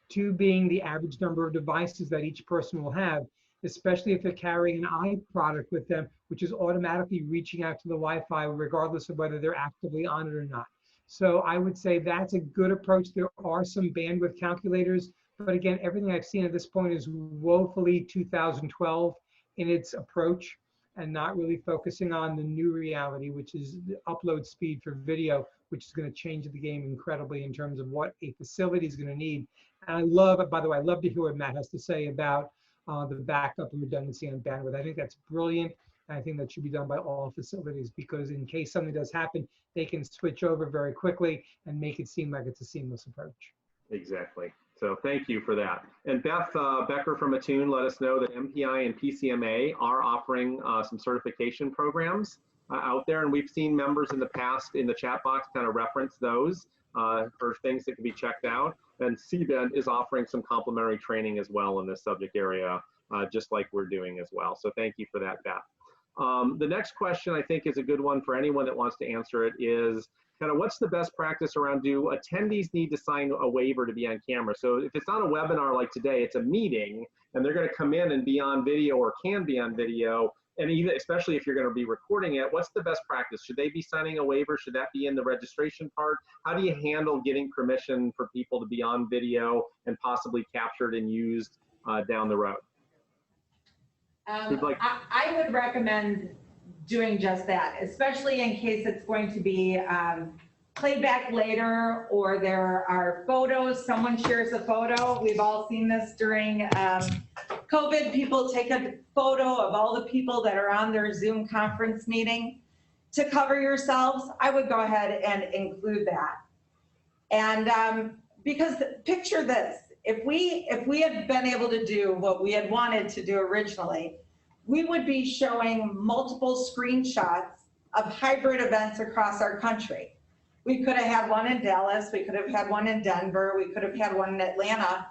2 being the average number of devices that each person will have, especially if they're carrying an iProduct with them, which is automatically reaching out to the Wi-Fi regardless of whether they're actively on it or not. So I would say that's a good approach. There are some bandwidth calculators, but again, everything I've seen at this point is woefully 2012 in its approach and not really focusing on the new reality, which is the upload speed for video, which is going to change the game incredibly in terms of what a facility is going to need. And I love, by the way, I love to hear what Matt has to say about the backup and redundancy on bandwidth. I think that's brilliant. And I think that should be done by all facilities, because in case something does happen, they can switch over very quickly and make it seem like it's a seamless approach. Exactly. So thank you for that. And Beth Becker from Attune let us know that MPI and PCMA are offering some certification programs out there. And we've seen members in the past in the chat box kind of reference those for things that can be checked out. And CBEN is offering some complimentary training as well in this subject area, just like we're doing as well. So thank you for that, Beth. The next question I think is a good one for anyone that wants to answer it is kind of what's the best practice around do attendees need to sign a waiver to be on camera? So if it's not a webinar like today, it's a meeting and they're going to come in and be on video or can be on video. And even especially if you're going to be recording it, what's the best practice? Should they be signing a waiver? Should that be in the registration part? How do you handle getting permission for people to be on video and possibly captured and used down the road? I would recommend doing just that, especially in case it's going to be played back later or there are photos, someone shares a photo. We've all seen this during COVID. People take a photo of all the people that are on their Zoom conference meeting. To cover yourselves, I would go ahead and include that. And because picture this, if we had been able to do what we had wanted to do originally, we would be showing multiple screenshots of hybrid events across our country. We could have had one in Dallas, we could have had one in Denver, we could have had one in Atlanta.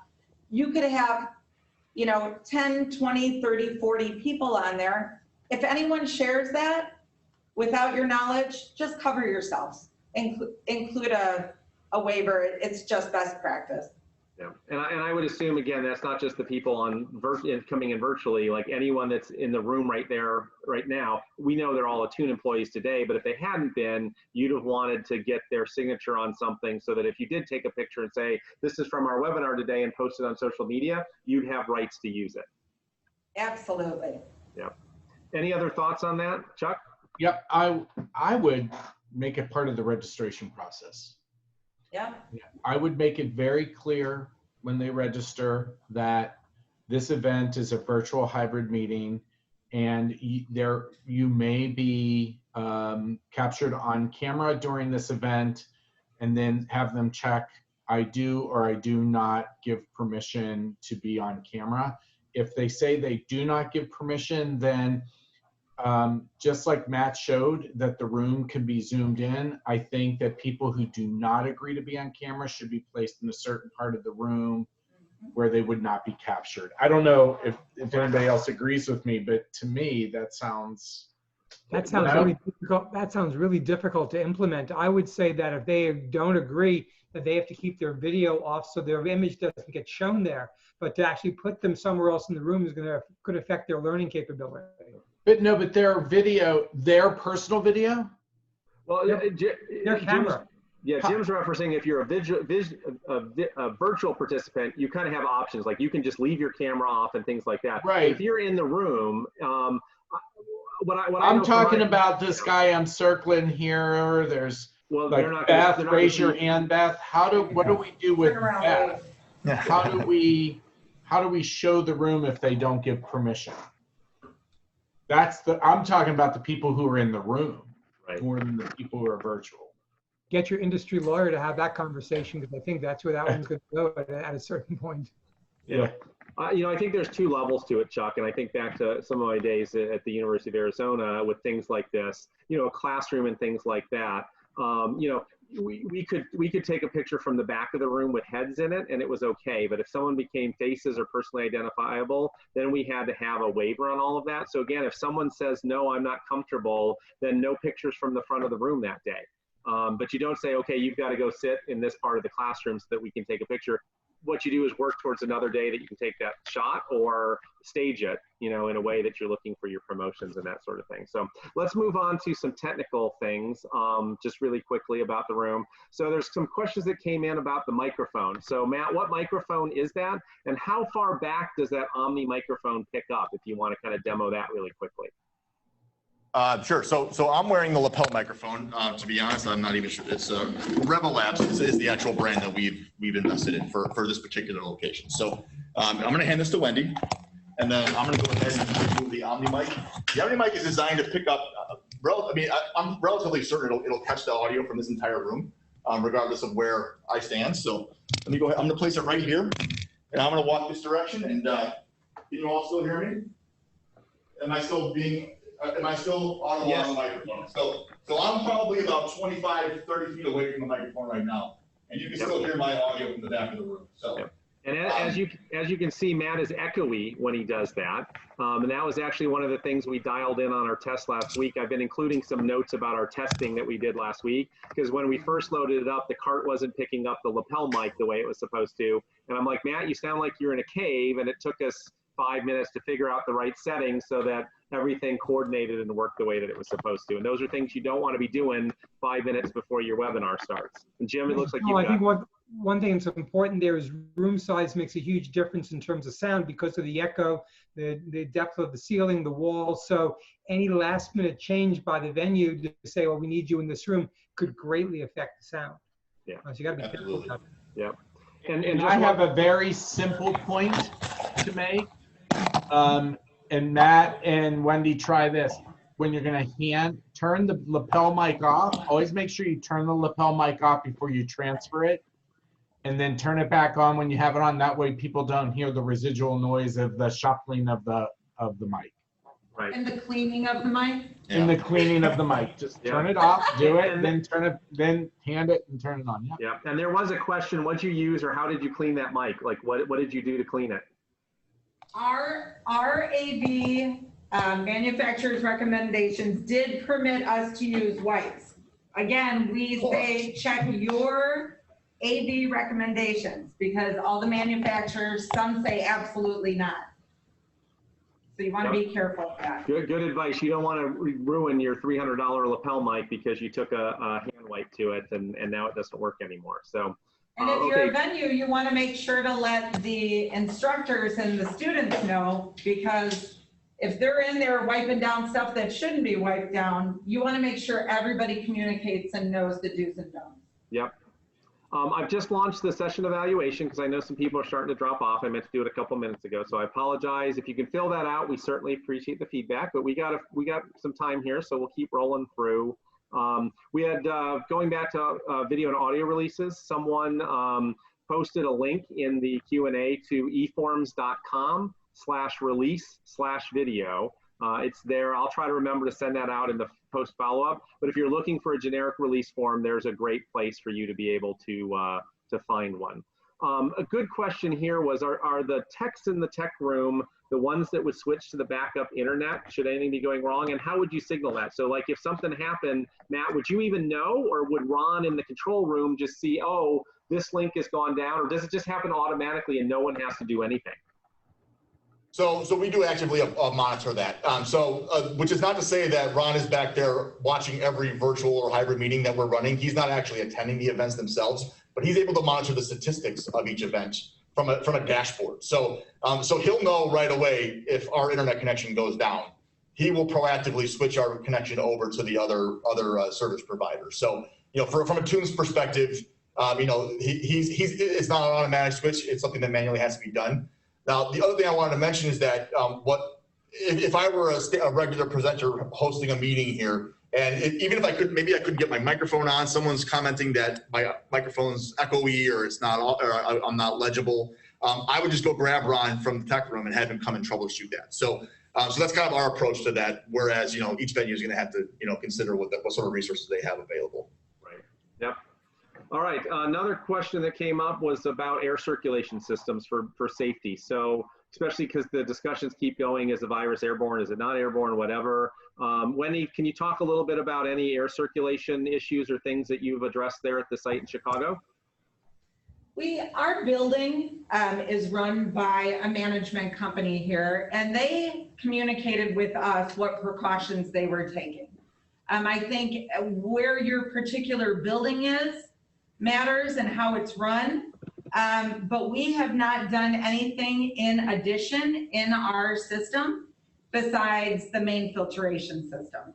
You could have, 10, 20, 30, 40 people on there. If anyone shares that without your knowledge, just cover yourselves. Include a a waiver. It's just best practice. Yeah, and I would assume, again, that's not just the people on coming in virtually, like anyone that's in the room right there, right now. We know they're all Attune employees today, but if they hadn't been, you'd have wanted to get their signature on something so that if you did take a picture and say, this is from our webinar today and post it on social media, you'd have rights to use it. Absolutely. Yeah. Any other thoughts on that, Chuck? Yep, I would make it part of the registration process. Yeah. I would make it very clear when they register that this event is a virtual hybrid meeting, and you may be captured on camera during this event, and then have them check, I do or I do not give permission to be on camera. If they say they do not give permission, then just like Matt showed that the room can be zoomed in, I think that people who do not agree to be on camera should be placed in a certain part of the room where they would not be captured. I don't know if anybody else agrees with me, but to me, that sounds really difficult. That sounds really difficult to implement. I would say that if they don't agree, that they have to keep their video off so their image doesn't get shown there. But to actually put them somewhere else in the room could affect their learning capability. But their video, their personal video? Well, Their camera. Jim's referencing if you're a virtual participant, you kind of have options. Like you can just leave your camera off and things like that. Right. If you're in the room, I'm talking about this guy I'm circling here. There's like Beth, raise your hand, Beth. What do we do with Beth? How do we show the room if they don't give permission? I'm talking about the people who are in the room, right, more than the people who are virtual. Get your industry lawyer to have that conversation, because I think that's where that one's going to go at a certain point. Yeah. I think there's two levels to it, Chuck, and I think back to some of my days at the University of Arizona with things like this, a classroom and things like that. We could take a picture from the back of the room with heads in it and it was okay. But if someone became faces or personally identifiable, then we had to have a waiver on all of that. So again, if someone says, no, I'm not comfortable, then no pictures from the front of the room that day. But you don't say, okay, you've got to go sit in this part of the classroom so that we can take a picture. What you do is work towards another day that you can take that shot or stage it, in a way that you're looking for your promotions and that sort of thing. So let's move on to some technical things, just really quickly about the room. So there's some questions that came in about the microphone. So Matt, what microphone is that? And how far back does that Omni microphone pick up, if you want to kind of demo that really quickly? Sure. So I'm wearing the lapel microphone. To be honest, I'm not even sure. It's Rebel Labs is the actual brand that we've invested in for this particular location. So I'm going to hand this to Wendy, and then I'm going to go ahead and remove the Omni mic. The Omni mic is designed to pick up. I'm relatively certain it'll catch the audio from this entire room, regardless of where I stand. So let me go ahead. I'm going to place it right here, and I'm going to walk this direction. And can you all still hear me? Am I still audible yes. on the microphone? So I'm probably about 25, 30 feet away from the microphone right now, and you can still hear my audio from the back of the room. So. Yep. And as you can see, Matt is echoey when he does that. And that was actually one of the things we dialed in on our test last week. I've been including some notes about our testing that we did last week, because when we first loaded it up, the cart wasn't picking up the lapel mic the way it was supposed to. And I'm like, Matt, you sound like you're in a cave. And it took us 5 minutes to figure out the right settings so that everything coordinated and worked the way that it was supposed to. And those are things you don't want to be doing 5 minutes before your webinar starts. And Jim, it looks like I think one thing that's important there is room size makes a huge difference in terms of sound because of the echo, the depth of the ceiling, the walls. So any last minute change by the venue to say, well, we need you in this room could greatly affect the sound. Yeah. So you got to be careful about that. Yeah. And I have a very simple point to make. And Matt and Wendy, try this. When you're going to turn the lapel mic off, always make sure you turn the lapel mic off before you transfer it, and then turn it back on when you have it on. That way people don't hear the residual noise of the shuffling of the mic. Right. And the cleaning of the mic? And the cleaning of the mic. Just turn it off, do it, and then hand it and turn it on. Yeah. And there was a question, what'd you use or how did you clean that mic? Like what did you do to clean it? Our AV manufacturer's recommendations did permit us to use wipes. Again, we say check your AV recommendations, because all the manufacturers, some say absolutely not. So you want to be careful of that. Good advice. You don't want to ruin your $300 lapel mic because you took a hand wipe to it and now it doesn't work anymore. So, and if you're a venue, you want to make sure to let the instructors and the students know, because if they're in there wiping down stuff that shouldn't be wiped down, you want to make sure everybody communicates and knows the do's and don'ts. Yep. I've just launched the session evaluation because I know some people are starting to drop off. I meant to do it a couple minutes ago, so I apologize. If you can fill that out, we certainly appreciate the feedback, but we got some time here, so we'll keep rolling through. We had, going back to video and audio releases, someone posted a link in the Q&A to eforms.com/release/video. It's there. I'll try to remember to send that out in the post follow-up. But if you're looking for a generic release form, there's a great place for you to be able to find one. A good question here was, are the techs in the tech room the ones that would switch to the backup internet should anything be going wrong? And how would you signal that? So like if something happened, Matt, would you even know, or would Ron in the control room just see, oh, this link has gone down, or does it just happen automatically and no one has to do anything? So we do actively monitor that. Which is not to say that Ron is back there watching every virtual or hybrid meeting that we're running. He's not actually attending the events themselves, but he's able to monitor the statistics of each event from a dashboard. So he'll know right away if our internet connection goes down. He will proactively switch our connection over to the other service providers. So from Attune's perspective, it's not an automatic switch. It's something that manually has to be done. Now, the other thing I wanted to mention is that if I were a regular presenter hosting a meeting here, and even if I could, maybe I couldn't get my microphone on, someone's commenting that my microphone's echoey or I'm not legible, I would just go grab Ron from the tech room and have him come and troubleshoot that. So that's kind of our approach to that. Whereas each venue is going to have to consider what sort of resources they have available. Right. Yep. All right, another question that came up was about air circulation systems for safety. So especially because the discussions keep going, is the virus airborne, is it not airborne, whatever. Wendy, can you talk a little bit about any air circulation issues or things that you've addressed there at the site in Chicago? Our building is run by a management company here, and they communicated with us what precautions they were taking. I think where your particular building is matters and how it's run, but we have not done anything in addition in our system besides the main filtration system.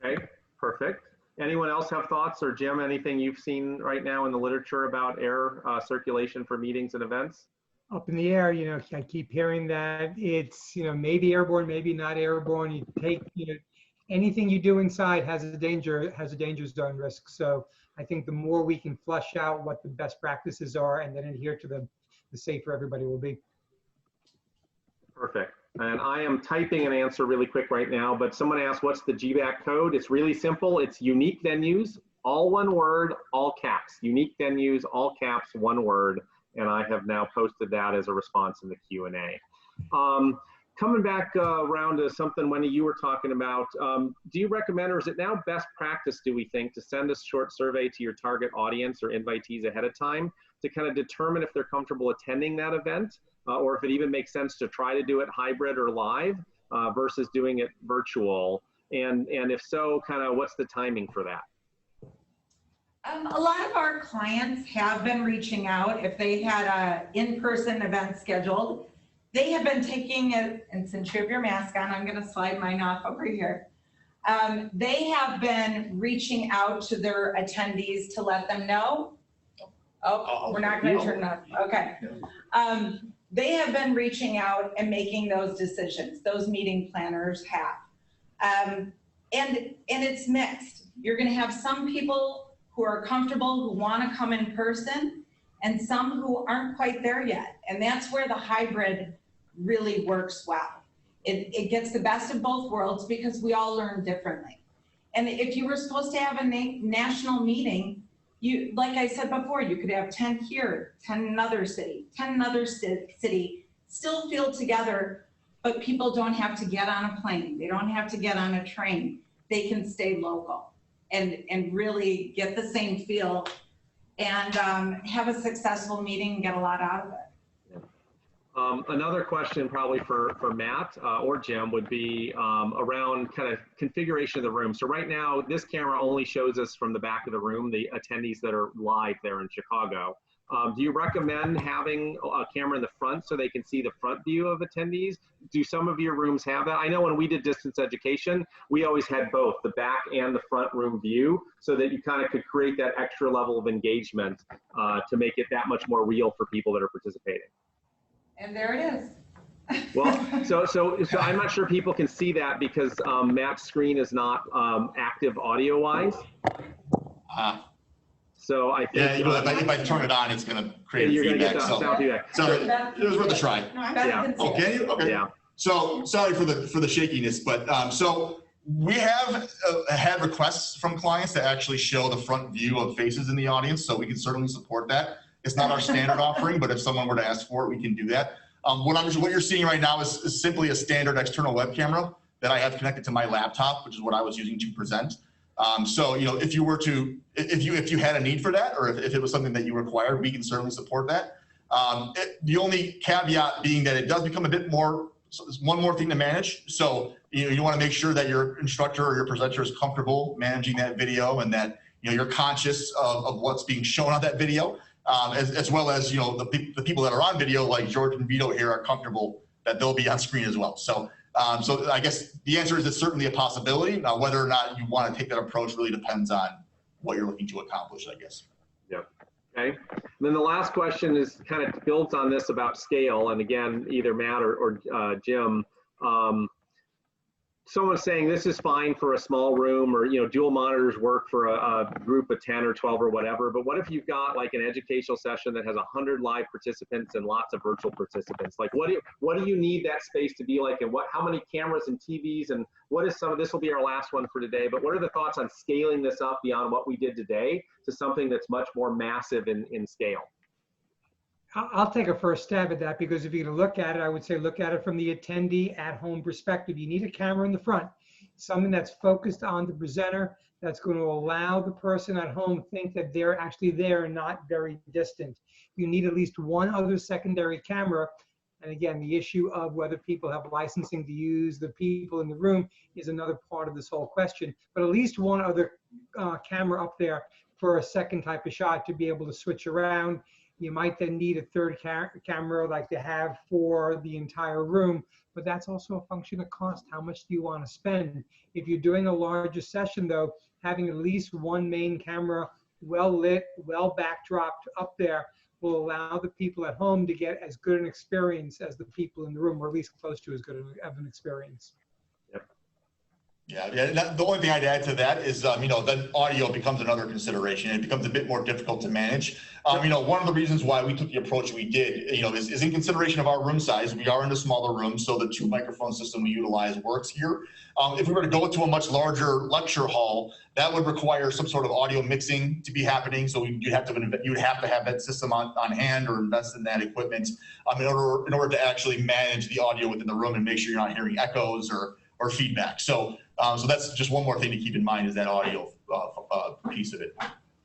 Okay, perfect. Anyone else have thoughts, or Jim, anything you've seen right now in the literature about air circulation for meetings and events? Up in the air, I keep hearing that it's, maybe airborne, maybe not airborne. You take, anything you do inside has a danger zone risk. So I think the more we can flush out what the best practices are and then adhere to them, the safer everybody will be. Perfect. And I am typing an answer really quick right now, but someone asked, what's the GBAC code? It's really simple. It's unique venues, all one word, all caps. Unique venues, all caps, one word. And I have now posted that as a response in the Q&A. Coming back around to something, Wendy, you were talking about, do you recommend, or is it now best practice, do we think, to send a short survey to your target audience or invitees ahead of time to kind of determine if they're comfortable attending that event, or if it even makes sense to try to do it hybrid or live versus doing it virtual? And if so, kind of what's the timing for that? A lot of our clients have been reaching out if they had an in-person event scheduled. They have been taking it, and since you have your mask on, I'm going to slide mine off over here. They have been reaching out to their attendees to let them know. Oh, we're not going to turn it off. Okay. They have been reaching out and making those decisions. Those meeting planners have. And it's mixed. You're going to have some people who are comfortable, who want to come in person, and some who aren't quite there yet. And that's where the hybrid really works well. It gets the best of both worlds because we all learn differently. And if you were supposed to have a national meeting, like I said before, you could have 10 here, 10 in another city, 10 in another city, still feel together, but people don't have to get on a plane. They don't have to get on a train. They can stay local and really get the same feel and have a successful meeting and get a lot out of it. Another question probably for Matt or Jim would be around kind of configuration of the room. So right now, this camera only shows us from the back of the room, the attendees that are live there in Chicago. Do you recommend having a camera in the front so they can see the front view of attendees? Do some of your rooms have that? I know when we did distance education, we always had both the back and the front room view so that you kind of could create that extra level of engagement to make it that much more real for people that are participating. And there it is. Well, so I'm not sure people can see that because Matt's screen is not active audio-wise. So I think if I turn it on, it's going to create you're feedback. Get the sound feedback. So it was worth a try. Yeah. Oh, can you? Okay. Yeah. So sorry for the shakiness, but so we have had requests from clients to actually show the front view of faces in the audience, so we can certainly support that. It's not our standard offering, but if someone were to ask for it, we can do that. What you're seeing right now is simply a standard external web camera that I have connected to my laptop, which is what I was using to present. So if you were to, if you had a need for that, or if it was something that you required, we can certainly support that. The only caveat being that it does become a bit more, one more thing to manage. So you want to make sure that your instructor or your presenter is comfortable managing that video, and that you're conscious of what's being shown on that video. As well as the people that are on video, like George and Vito here, are comfortable that they'll be on screen as well. So so I guess the answer is it's certainly a possibility. Now, whether or not you want to take that approach really depends on what you're looking to accomplish, I guess. Yeah. Okay. And then the last question is kind of builds on this about scale. And again, either Matt or Jim. Someone's saying this is fine for a small room, or dual monitors work for a group of 10 or 12 or whatever, but what if you've got like an educational session that has 100 live participants and lots of virtual participants? Like what do you need that space to be like, and how many cameras and TVs, and what is this will be our last one for today, but what are the thoughts on scaling this up beyond what we did today to something that's much more massive in scale? I'll take a first stab at that, because if you're going to look at it, I would say look at it from the attendee at-home perspective. You need a camera in the front, something that's focused on the presenter, that's going to allow the person at home think that they're actually there and not very distant. You need at least one other secondary camera. And again, the issue of whether people have licensing to use the people in the room is another part of this whole question. But at least one other camera up there for a second type of shot to be able to switch around. You might then need a third camera like to have for the entire room, but that's also a function of cost. How much do you want to spend? If you're doing a larger session though, having at least one main camera, well lit, well backdropped up there, will allow the people at home to get as good an experience as the people in the room, or at least close to as good of an experience. Yeah. The only thing I'd add to that is, then audio becomes another consideration. It becomes a bit more difficult to manage. One of the reasons why we took the approach we did, is in consideration of our room size. We are in a smaller room, so the 2 microphone system we utilize works here. If we were to go to a much larger lecture hall, that would require some sort of audio mixing to be happening. So you'd have to have that system on hand, or invest in that equipment in order to actually manage the audio within the room and make sure you're not hearing echoes or feedback. So that's just one more thing to keep in mind, is that audio piece of it.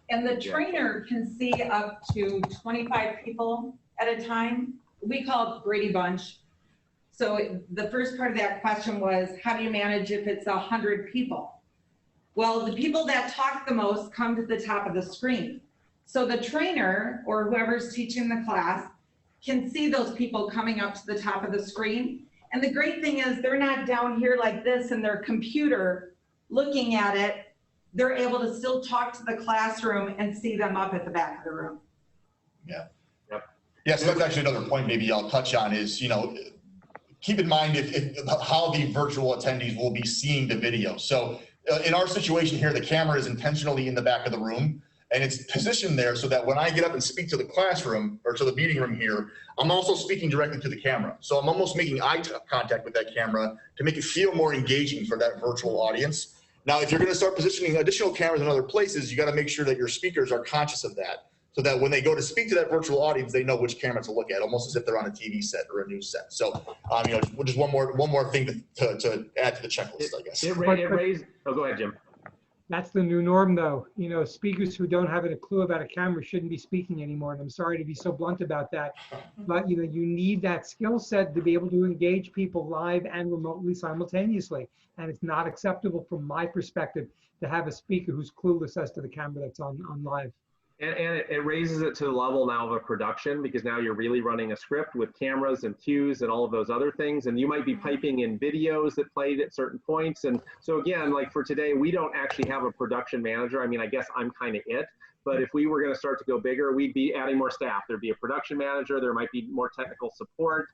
And the trainer can see up to 25 people at a time. We call it Brady Bunch. So the first part of that question was, how do you manage if it's 100 people? Well, the people that talk the most come to the top of the screen. So the trainer, or whoever's teaching the class, can see those people coming up to the top of the screen. And the great thing is they're not down here like this in their computer looking at it. They're able to still talk to the classroom and see them up at the back of the room. Yeah. Yep. Yeah, so that's actually another point maybe I'll touch on is, keep in mind how the virtual attendees will be seeing the video. So in our situation here, the camera is intentionally in the back of the room, and it's positioned there so that when I get up and speak to the classroom or to the meeting room here, I'm also speaking directly to the camera. So I'm almost making eye contact with that camera to make it feel more engaging for that virtual audience. Now, if you're going to start positioning additional cameras in other places, you got to make sure that your speakers are conscious of that, so that when they go to speak to that virtual audience, they know which camera to look at, almost as if they're on a TV set or a news set. So, just one more thing to add to the checklist, I guess. It raised. Oh, go ahead, Jim. That's the new norm, though. You know, speakers who don't have a clue about a camera shouldn't be speaking anymore. And I'm sorry to be so blunt about that. But, you know, you need that skill set to be able to engage people live and remotely simultaneously. And it's not acceptable from my perspective to have a speaker who's clueless as to the camera that's on live. And it raises it to the level now of a production, because now you're really running a script with cameras and cues and all of those other things. And you might be piping in videos that played at certain points. And so again, like for today, we don't actually have a production manager. I mean, I guess I'm kind of it. But if we were going to start to go bigger, we'd be adding more staff. There'd be a production manager. There might be more technical support.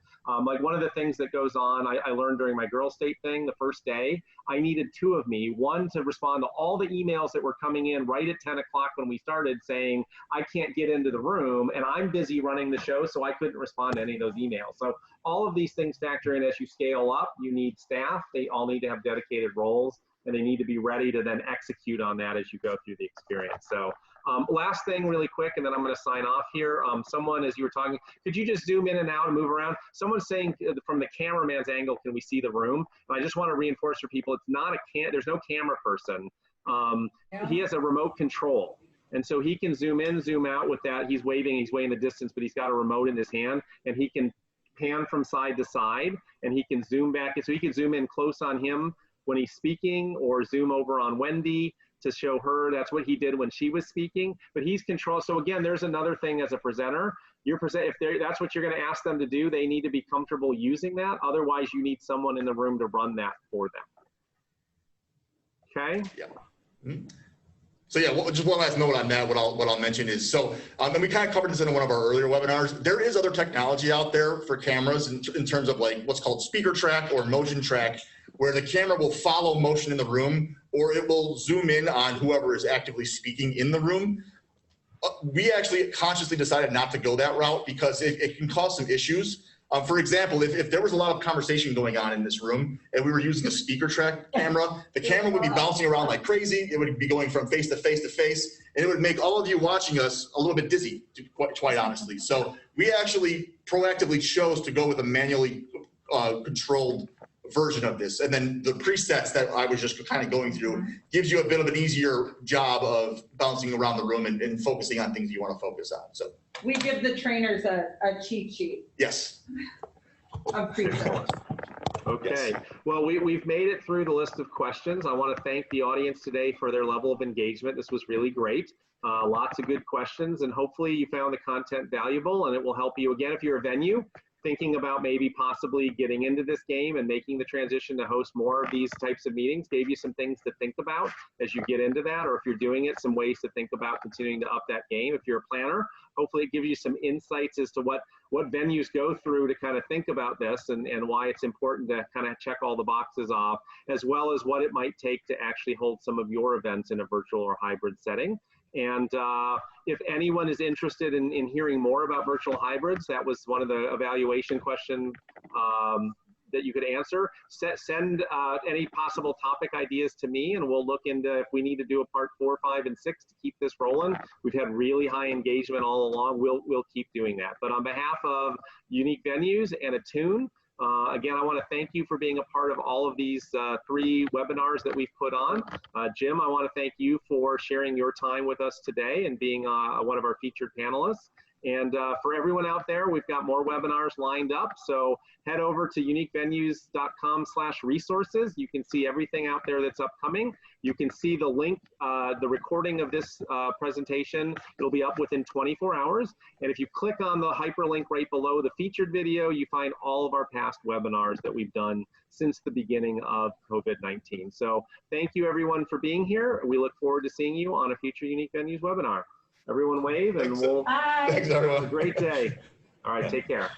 Like one of the things that goes on, I learned during my Girl State thing the first day, I needed two of me. One to respond to all the emails that were coming in right at 10 o'clock when we started saying, I can't get into the room and I'm busy running the show, so I couldn't respond to any of those emails. So all of these things factor in as you scale up. You need staff. They all need to have dedicated roles, and they need to be ready to then execute on that as you go through the experience. So last thing really quick, and then I'm going to sign off here. Someone, as you were talking, could you just zoom in and out and move around? Someone's saying from the cameraman's angle, can we see the room? And I just want to reinforce for people, it's not there's no camera person. He has a remote control. And so he can zoom in, zoom out with that. He's waving the distance, but he's got a remote in his hand, and he can pan from side to side, and he can zoom back. So he can zoom in close on him when he's speaking, or zoom over on Wendy to show her. That's what he did when she was speaking, but he's controlled. So again, there's another thing as a presenter. If that's what you're going to ask them to do, they need to be comfortable using that. Otherwise, you need someone in the room to run that for them. Okay? Yeah. Mm-hmm. So yeah, just one last note on that. What I'll mention is, so and we kind of covered this in one of our earlier webinars. There is other technology out there for cameras in terms of like what's called speaker track or motion track, where the camera will follow motion in the room, or it will zoom in on whoever is actively speaking in the room. We actually consciously decided not to go that route because it can cause some issues. For example, if there was a lot of conversation going on in this room and we were using a speaker track camera, the camera would be bouncing around like crazy. It would be going from face to face to face, and it would make all of you watching us a little bit dizzy, quite honestly. So we actually proactively chose to go with a manually controlled version of this. And then the presets that I was just kind of going through gives you a bit of an easier job of bouncing around the room and focusing on things you want to focus on. So we give the trainers a cheat sheet. Yes. Of presets. Okay. Yes. Well, we've made it through the list of questions. I want to thank the audience today for their level of engagement. This was really great. Lots of good questions, and hopefully you found the content valuable, and it will help you. Again, if you're a venue thinking about maybe possibly getting into this game and making the transition to host more of these types of meetings, gave you some things to think about as you get into that, or if you're doing it, some ways to think about continuing to up that game. If you're a planner, hopefully it gives you some insights as to what venues go through to kind of think about this and why it's important to kind of check all the boxes off, as well as what it might take to actually hold some of your events in a virtual or hybrid setting. And if anyone is interested in hearing more about virtual hybrids, that was one of the evaluation questions that you could answer. Send any possible topic ideas to me, and we'll look into if we need to do a part 4, 5, and 6 to keep this rolling. We've had really high engagement all along. We'll keep doing that. But on behalf of Unique Venues and Attune, again, I want to thank you for being a part of all of these 3 webinars that we've put on. Jim, I want to thank you for sharing your time with us today and being one of our featured panelists. And for everyone out there, we've got more webinars lined up. So head over to uniquevenues.com/resources. You can see everything out there that's upcoming. You can see the link, the recording of this presentation. It'll be up within 24 hours. And if you click on the hyperlink right below the featured video, you find all of our past webinars that we've done since the beginning of COVID-19. So thank you everyone for being here. We look forward to seeing you on a future Unique Venues webinar. Everyone wave, and we'll Thanks, everyone. have a great day. All right, take care.